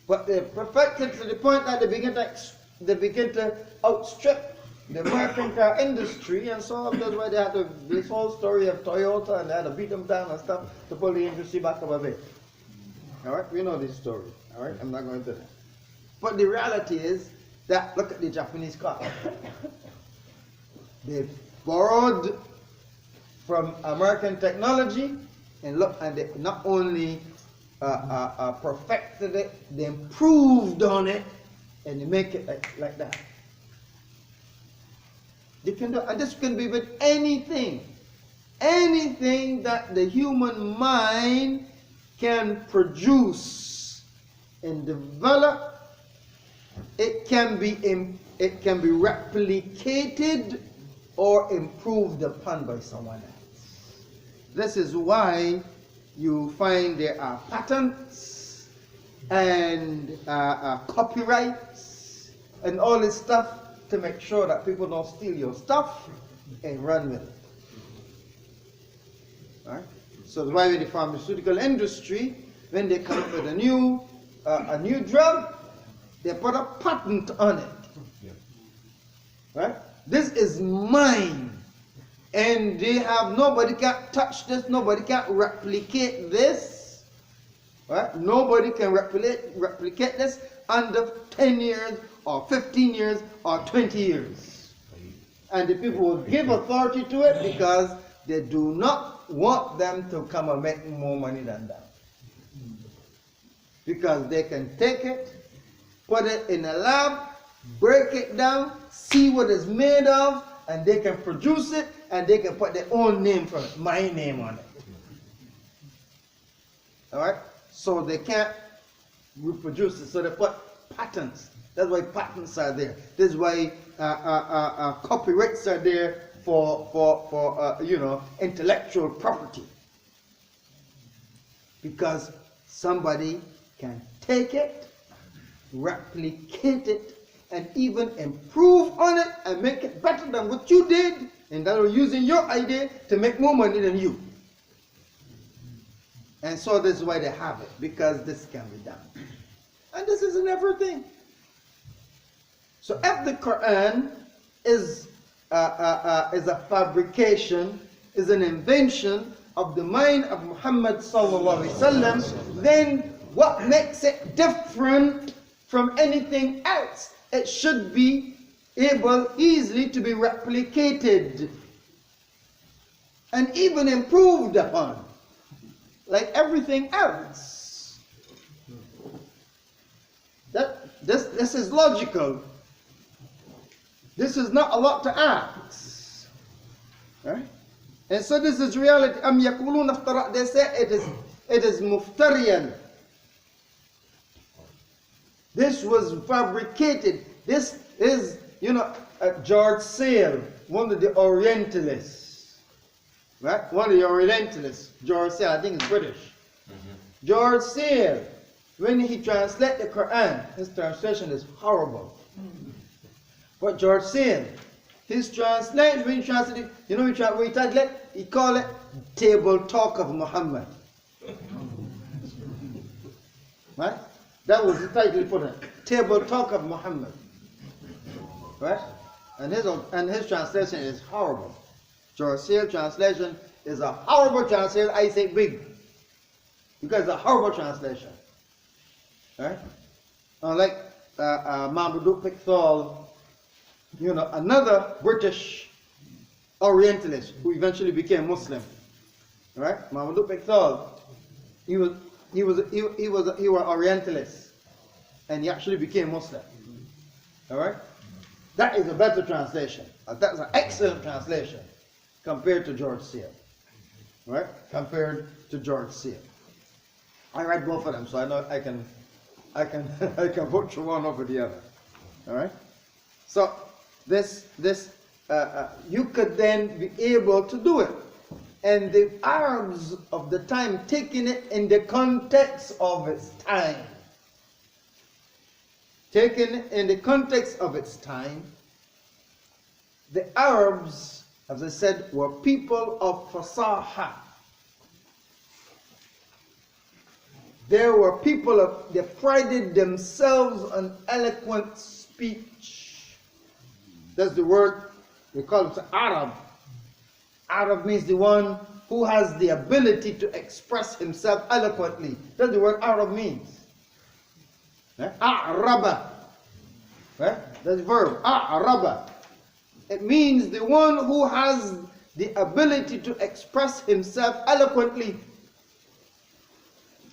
but they perfected to the point that they began to outstrip the American car industry, and so that's why they had this whole story of Toyota, and they had to beat them down and stuff to pull the industry back up a bit. All right, we know this story. All right, I'm not going to that. But the reality is that look at the Japanese car. They borrowed from American technology, and look, and they not only perfected it, they improved on it, and they make it like that. They can do, and this can be with anything that the human mind can produce and develop. It can be replicated or improved upon by someone else. This is why you find there are patents and copyrights and all this stuff to make sure that people don't steal your stuff and run with it. Right? So that's why with the pharmaceutical industry, when they come up with a new drug, they put a patent on it. Right? This is mine. And they have, nobody can touch this, nobody can replicate this. Right? Nobody can replicate this under 10 years or 15 years or 20 years. And the people will give authority to it because they do not want them to come and make more money than that. Because they can take it, put it in a lab, break it down, see what it's made of, and they can produce it, and they can put their own name from it, my name on it. All right? So they can't reproduce it. So they put patents. That's why patents are there. This is why copyrights are there for you know, intellectual property. Because somebody can take it, replicate it, and even improve on it and make it better than what you did, and that are using your idea to make more money than you. And so this is why they have it, because this can be done. And this is an everything. So if the Quran is a fabrication, is an invention of the mind of Muhammad sallallahu alaihi wasallam, then what makes it different from anything else? It should be able easily to be replicated and even improved upon, like everything else. This is logical. This is not a lot to ask. Right? And so this is reality. They say it is muftariyan. This was fabricated. This is, you know, George Sale, one of the Orientalists. Right? One of the Orientalists. George Sale, I think it's British. Mm-hmm. George Sale, when he translates the Quran, his translation is horrible. Mm-hmm. But George Sale, his translation, when he translated, you know, when he translate, he called it Table Talk of Muhammad. Right? That was the title he put it. Table Talk of Muhammad. Right? And his translation is horrible. George Sale translation is a horrible translation. I say big. Because it's a horrible translation. Right? Like Mahmoud Pickthall, you know, another British Orientalist who eventually became Muslim. Right? Mahmoud Pickthall, he was Orientalist, and he actually became Muslim. All right, that is a better translation. That's an excellent translation compared to George Sale. Right? Compared to George Sale. I read both of them, so I know I can vote for one over the other. All right. So this you could then be able to do it. And the Arabs of the time taking it in the context of its time. Taken in the context of its time, the Arabs, as I said, were people of fasaha. They were people they prided themselves on eloquent speech. That's the word, we call it Arab. Arab means the one who has the ability to express himself eloquently. That's the word Arab means. A'raba. That's the verb. A'raba. It means the one who has the ability to express himself eloquently.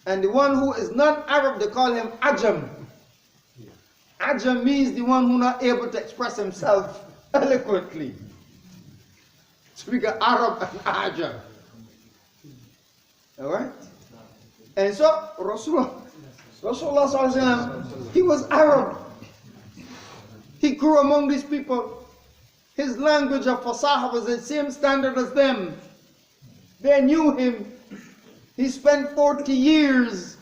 And the one who is not Arab, they call him Ajam. Ajam means the one who is not able to express himself eloquently. So we got Arab and Ajam. Alright? And so Rasulullah, he was Arab. He grew among these people. His language of fasaha was the same standard as them. They knew him. He spent 40 years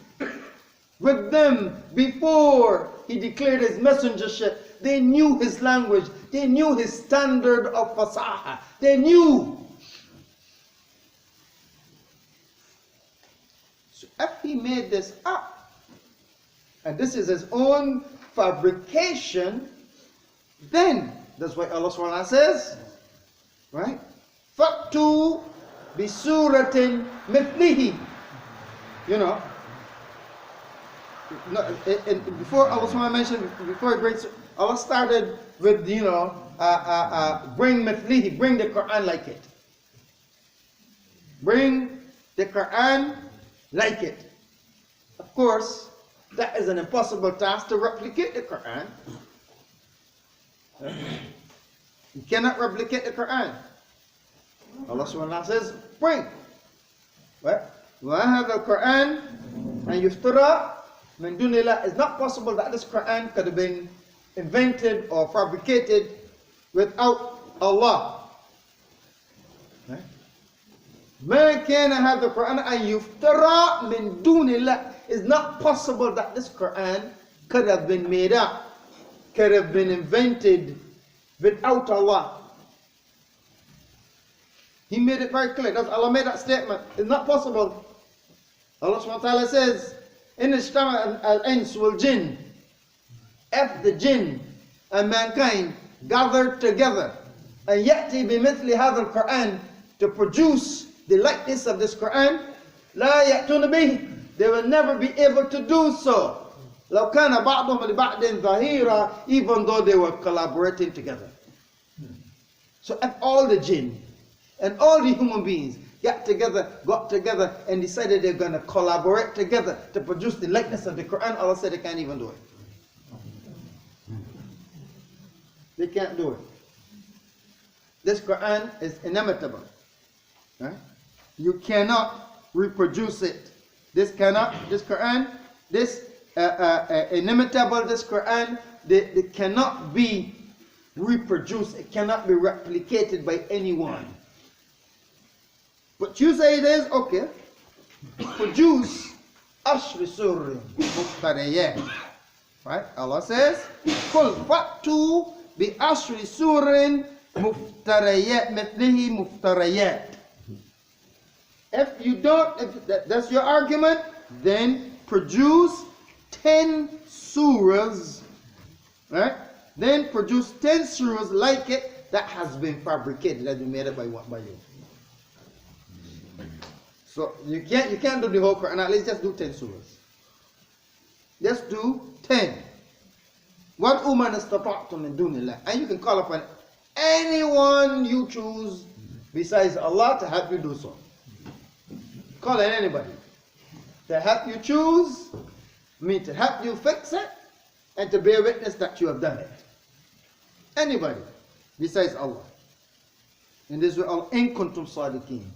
with them before he declared his messengership. They knew his language. They knew his standard of fasaha. They knew. So if he made this up, and this is his own fabrication, then that's why Allah SWT says, right? Fatu bisuratin mithlihi. You know, before Allah SWT mentioned, before he brings, Allah started with, you know, bring mithlihi, bring the Quran like it. Bring the Quran like it. Of course, that is an impossible task to replicate the Quran. You cannot replicate the Quran. Allah SWT says, bring. What? وَهَذَا الْقُرْآنِ And yuftara min dunillah, it's not possible that this Qur'an could have been invented or fabricated without Allah. ما كان هذا القرآن أن يفترى من دون الله. It's not possible that this Quran could have been made up, could have been invented without Allah. He made it very clear. Allah made that statement. It's not possible. Allah subhanahu wa ta'ala says, إِنَّ اجْتَمَعَ الْإِنسُ وَالْجِنُّ. If the jinn and mankind gathered together and يَأْتِي بِمِثْلِ هَذَا الْقُرْآنِ, to produce the likeness of this Quran, لا يأتون به, they will never be able to do so. لو كان بعضهم لبعض ظهيرا, even though they were collaborating together. So if all the jinn and all the human beings got together and decided they're going to collaborate together to produce the likeness of the Quran, Allah said they can't even do it. They can't do it. This Quran is inimitable. Right? You cannot reproduce it. This Quran, inimitable, this Quran, it cannot be reproduced. It cannot be replicated by anyone. But you say it is, okay. Produce ashri surah muftariyat. Right? Allah says, "Qul fa'tu bi ashri surin muftariyat mithlihi muftariyat." If that's your argument, then produce 10 surahs, right? Then produce 10 surahs like it that has been fabricated, that has been made up by you. So you can't do the whole Quran. At least just do 10 surahs. Just do 10. What uman istata'tum min dunillah, and you can call upon anyone you choose besides Allah to help you do so. Call on anybody to help you choose, to help you fix it, and to bear witness that you have done it. Anybody besides Allah. And this will all in kuntum sadiqeen.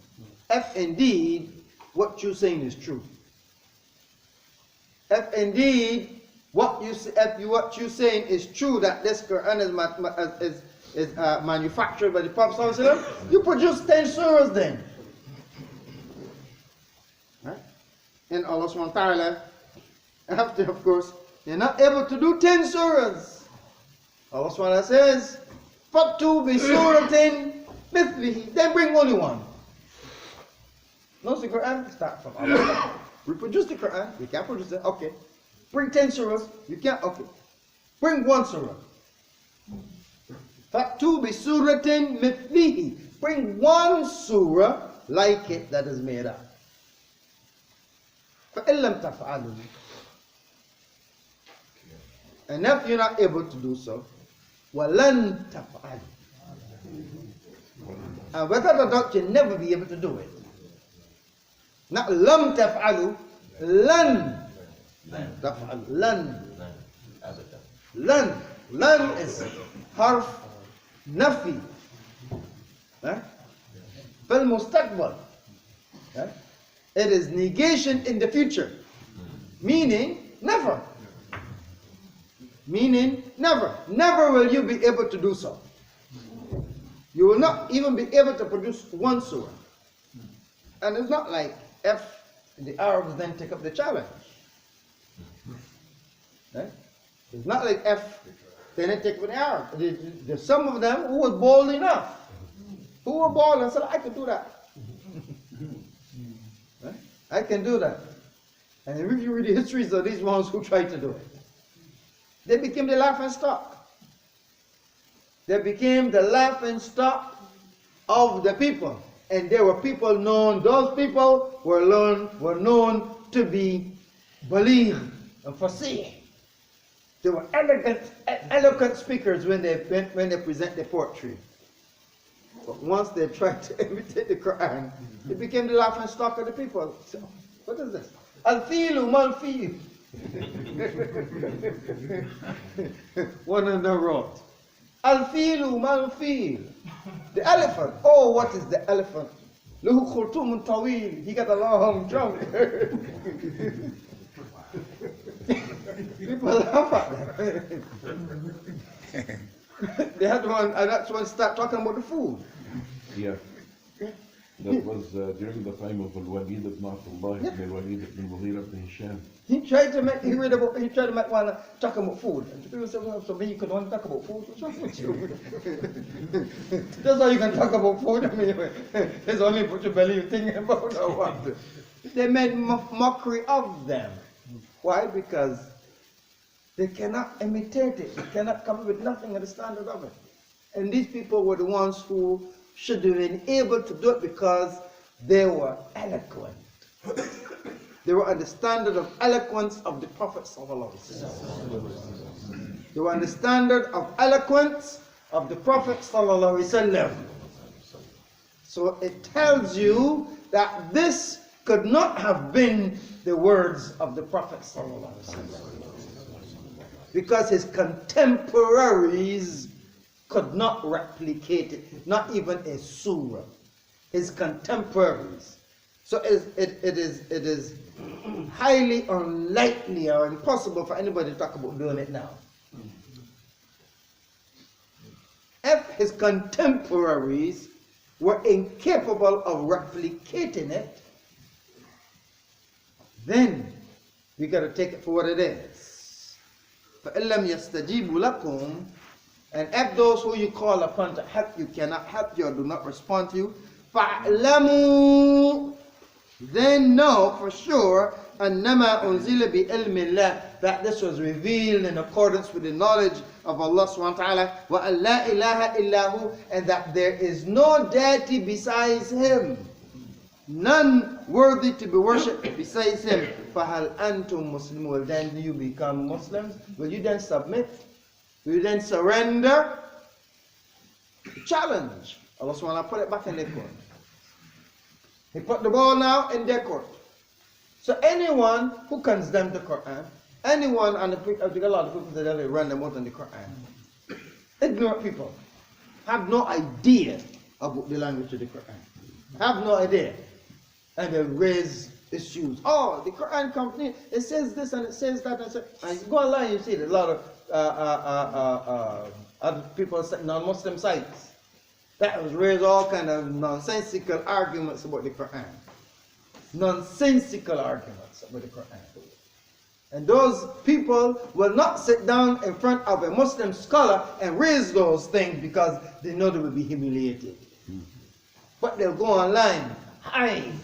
If indeed what you're saying is true. If indeed what you're saying is true, that this Quran is manufactured by the Prophet ﷺ, you produce 10 surahs then. Right? And Allah subhanahu wa ta'ala, after, of course, you're not able to do 10 surahs. Allah subhanahu wa ta'ala says, "Fatu bi suratin mithlihi." Then bring only one. Knows the Quran? Start from Allah. Reproduce the Quran. You can't produce it. Okay. Bring 10 surahs. You can't. Okay. Bring one surah. Fatu bi suratin mithlihi. Bring one surah like it that is made up. فَإِن لَمْ تَفْعَلُوا. And if you're not able to do so, وَلَن تَفْعَلُوا. And without a doubt, you'll never be able to do it. Not لَمْ تَفْعَلُوا, لَن تَفْعَلُوا. لَن. لَن is harf nafi. فَالْمُسْتَقْبَل. It is negation in the future, meaning never. Meaning never. Never will you be able to do so. You will not even be able to produce one surah. And it's not like if the Arabs then take up the challenge. Right? It's not like if they didn't take up the Arabs. There's some of them who were bold enough. Who were bold and said, "I could do that. I can do that." And if you read the histories of these ones who tried to do it, they became the laughing stock. They became the laughing stock of the people. And there were people known, those people were known to be baligh and fasih. They were eloquent speakers when they present their poetry. But once they tried to imitate the Quran, it became the laughing stock of the people. So, what is this? Al-filu mal-fil. One of them wrote, Al-filu mal-fil. The elephant. Oh, what is the elephant? Lahu khurtumun tawil. He got a long trunk. Well, laugh at them. They had one, and that's when start talking about the food. Yeah. That was during the time of Al-Walid ibn Abdullah ibn Al-Walid ibn Mughira ibn Hisham. He tried to make one talk about food. And people said, well, so maybe you could only talk about food. What's wrong with you? That's all you can talk about food. I mean, it's only put your belly you thinking about or what. They made mockery of them. Why? Because they cannot imitate it. They cannot come up with nothing at the standard of it. And these people were the ones who should have been able to do it because they were eloquent. They were on the standard of eloquence of the Prophet ﷺ. They were on the standard of eloquence of the Prophet ﷺ. So it tells you that this could not have been the words of the Prophet ﷺ. Because his contemporaries could not replicate it, not even a surah. His contemporaries. So it is highly unlikely or impossible for anybody to talk about doing it now. If his contemporaries were incapable of replicating it, then we got to take it for what it is. فَإِن لَمْ يَسْتَجِيبُوا لَكُمْ, and if those who you call upon to help you cannot help you or do not respond to you, فَاعْلَمُوا, then know for sure أَنَّمَا أُنزِلَ بِعِلْمِ اللَّهِ, that this was revealed in accordance with the knowledge of Allah subhanahu wa ta'ala, وَأَن لَا إِلَهَ إِلَّا هُ, and that there is no deity besides Him, none worthy to be worshipped besides Him. فَهَلْ أَنْتُمْ مُسْلِمُونَ, then do you become Muslims? Will you then submit? Will you then surrender? Challenge. Allah subhanahu wa ta'ala put it back in their court. He put the ball now in their court. So anyone who condemns the Qur'an, anyone, and a lot of people that they run them out on the Qur'an, ignorant people, have no idea about the language of the Qur'an, have no idea, and they raise issues. Oh, the Qur'an company, it says this and it says that, and you go online, you see a lot of other people non-Muslim sites that was raise all kind of nonsensical arguments about the Qur'an. Nonsensical arguments about the Qur'an. And those people will not sit down in front of a Muslim scholar and raise those things because they know they will be humiliated. But they'll go online, hide.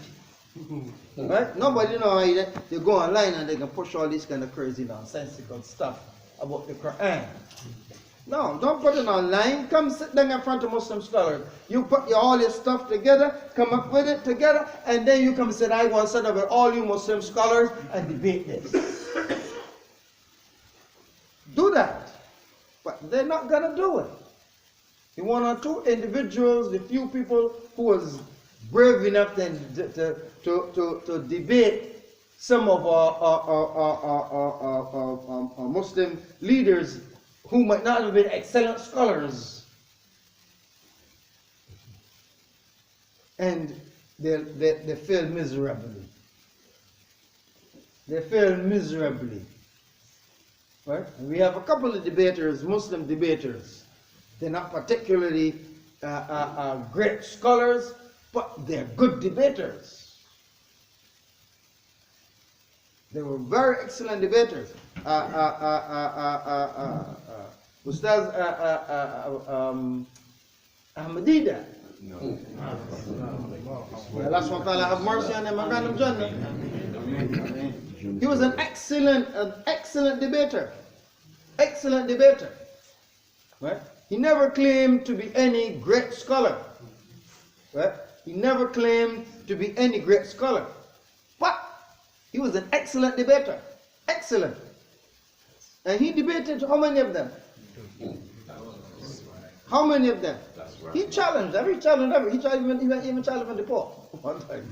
Right? Nobody knows how they go online and they can push all this kind of crazy nonsensical stuff about the Qur'an. No, don't put it online. Come sit down in front of Muslim scholars. You put all your stuff together, come up with it together, and then you come sit, I want to sit down with all you Muslim scholars and debate this. Do that. But they're not going to do it. The one or two individuals, the few people who was brave enough then to debate some of our Muslim leaders who might not have been excellent scholars, and they failed miserably. They failed miserably. Right? And we have a couple of debaters, Muslim debaters. They're not particularly great scholars, but they're good debaters. They were very excellent debaters. Ustaz Ahmadida. No. Allah subhanahu wa ta'ala have mercy on him and grant him Jannah. He was an excellent debater. Excellent debater. Right? He never claimed to be any great scholar. Right? He never claimed to be any great scholar. But he was an excellent debater. Excellent. And he debated how many of them? How many of them? He challenged every. He even challenged the Pope one time.